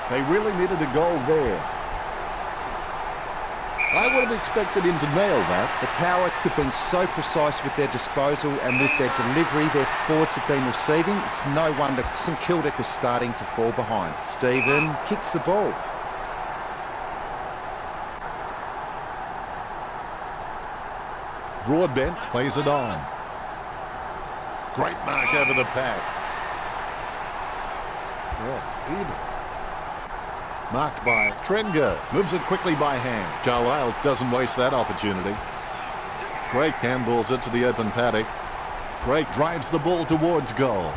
They really needed a goal there. I would have expected him to nail that. The Power have been so precise with their disposal and with their delivery their forwards have been receiving. It's no wonder St Kilda is starting to fall behind. Stephen kicks the ball. Broadbent plays it on. Great mark over the pack. Yeah, even. Marked by Trengo. Moves it quickly by hand. Carlisle doesn't waste that opportunity. Drake handballs it to the open paddock. Drake drives the ball towards goal.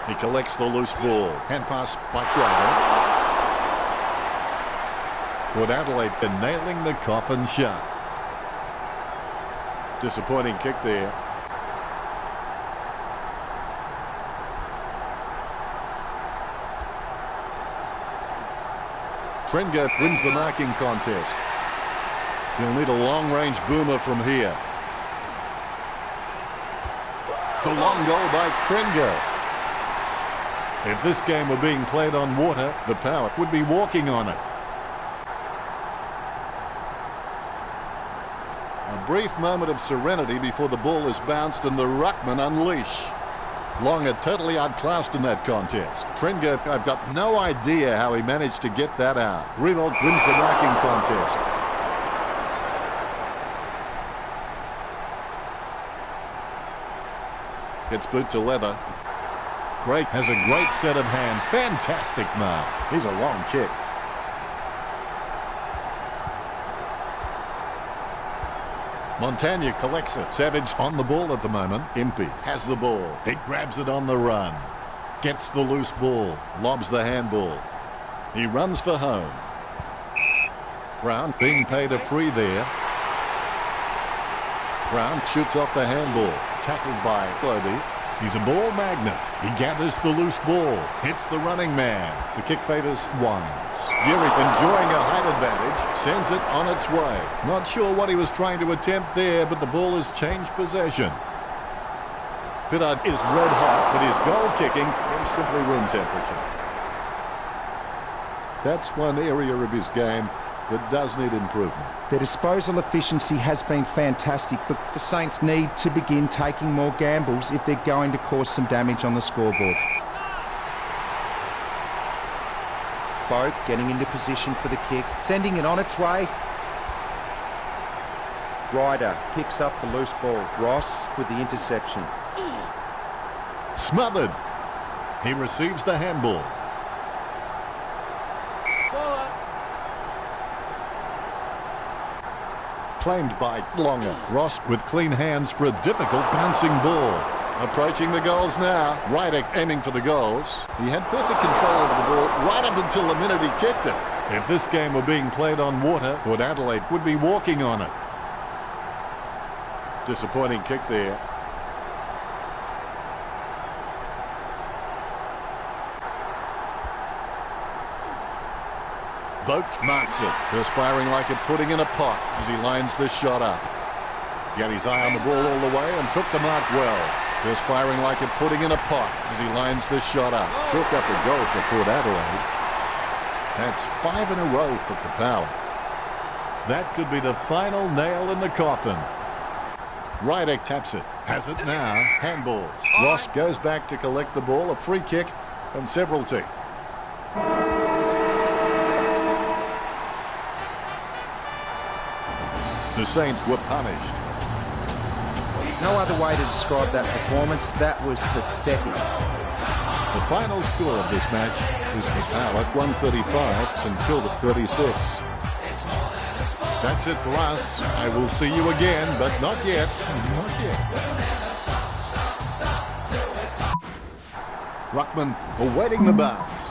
He collects the loose ball. Hand pass by Ryder. Port Adelaide been nailing the coffin shut. Disappointing kick there. Trengo wins the marking contest. He'll need a long-range boomer from here. The long goal by Trengo. If this game were being played on water, the Power would be walking on it. A brief moment of serenity before the ball is bounced and the ruckman unleash. Long are totally outclassed in that contest. Trengo, I've got no idea how he managed to get that out. Riewoldt wins the marking contest. Gets boot to leather. Drake has a great set of hands. Fantastic mark. He's a long kick. Montagna collects it. Savage on the ball at the moment. Impey has the ball. He grabs it on the run. Gets the loose ball. Lobs the handball. He runs for home. Brown being paid a free there. Brown shoots off the handball. Tackled by Clody. He's a ball magnet. He gathers the loose ball. Hits the running man. The kick favors Wines. Geary enjoying a height advantage. Sends it on its way. Not sure what he was trying to attempt there, but the ball has changed possession. Pittard is red hot, but his goal kicking is simply room temperature. That's one area of his game that does need improvement. Their disposal efficiency has been fantastic, but the Saints need to begin taking more gambles if they're going to cause some damage on the scoreboard. Boat getting into position for the kick, sending it on its way. Ryder picks up the loose ball. Ross with the interception. Smothered. He receives the handball. Claimed by Longer. Ross with clean hands for a difficult bouncing ball. Approaching the goals now. Ryder aiming for the goals. He had perfect control over the ball right up until the minute he kicked it. If this game were being played on water, Port Adelaide would be walking on it. Disappointing kick there. Boat marks it, perspiring like a pudding in a pot as he lines this shot up. He had his eye on the ball all the way and took the mark well. Perspiring like a pudding in a pot as he lines this shot up. Took up a goal for Port Adelaide. That's 5 in a row for the Power. That could be the final nail in the coffin. Ryder taps it. Has it now. Handballs. Ross goes back to collect the ball. A free kick and several teeth. The Saints were punished. No other way to describe that performance. That was pathetic. The final score of this match is the Power 135, St Kilda 36. That's it for us. I will see you again, but not yet. Not yet. Ruckman awaiting the bounce.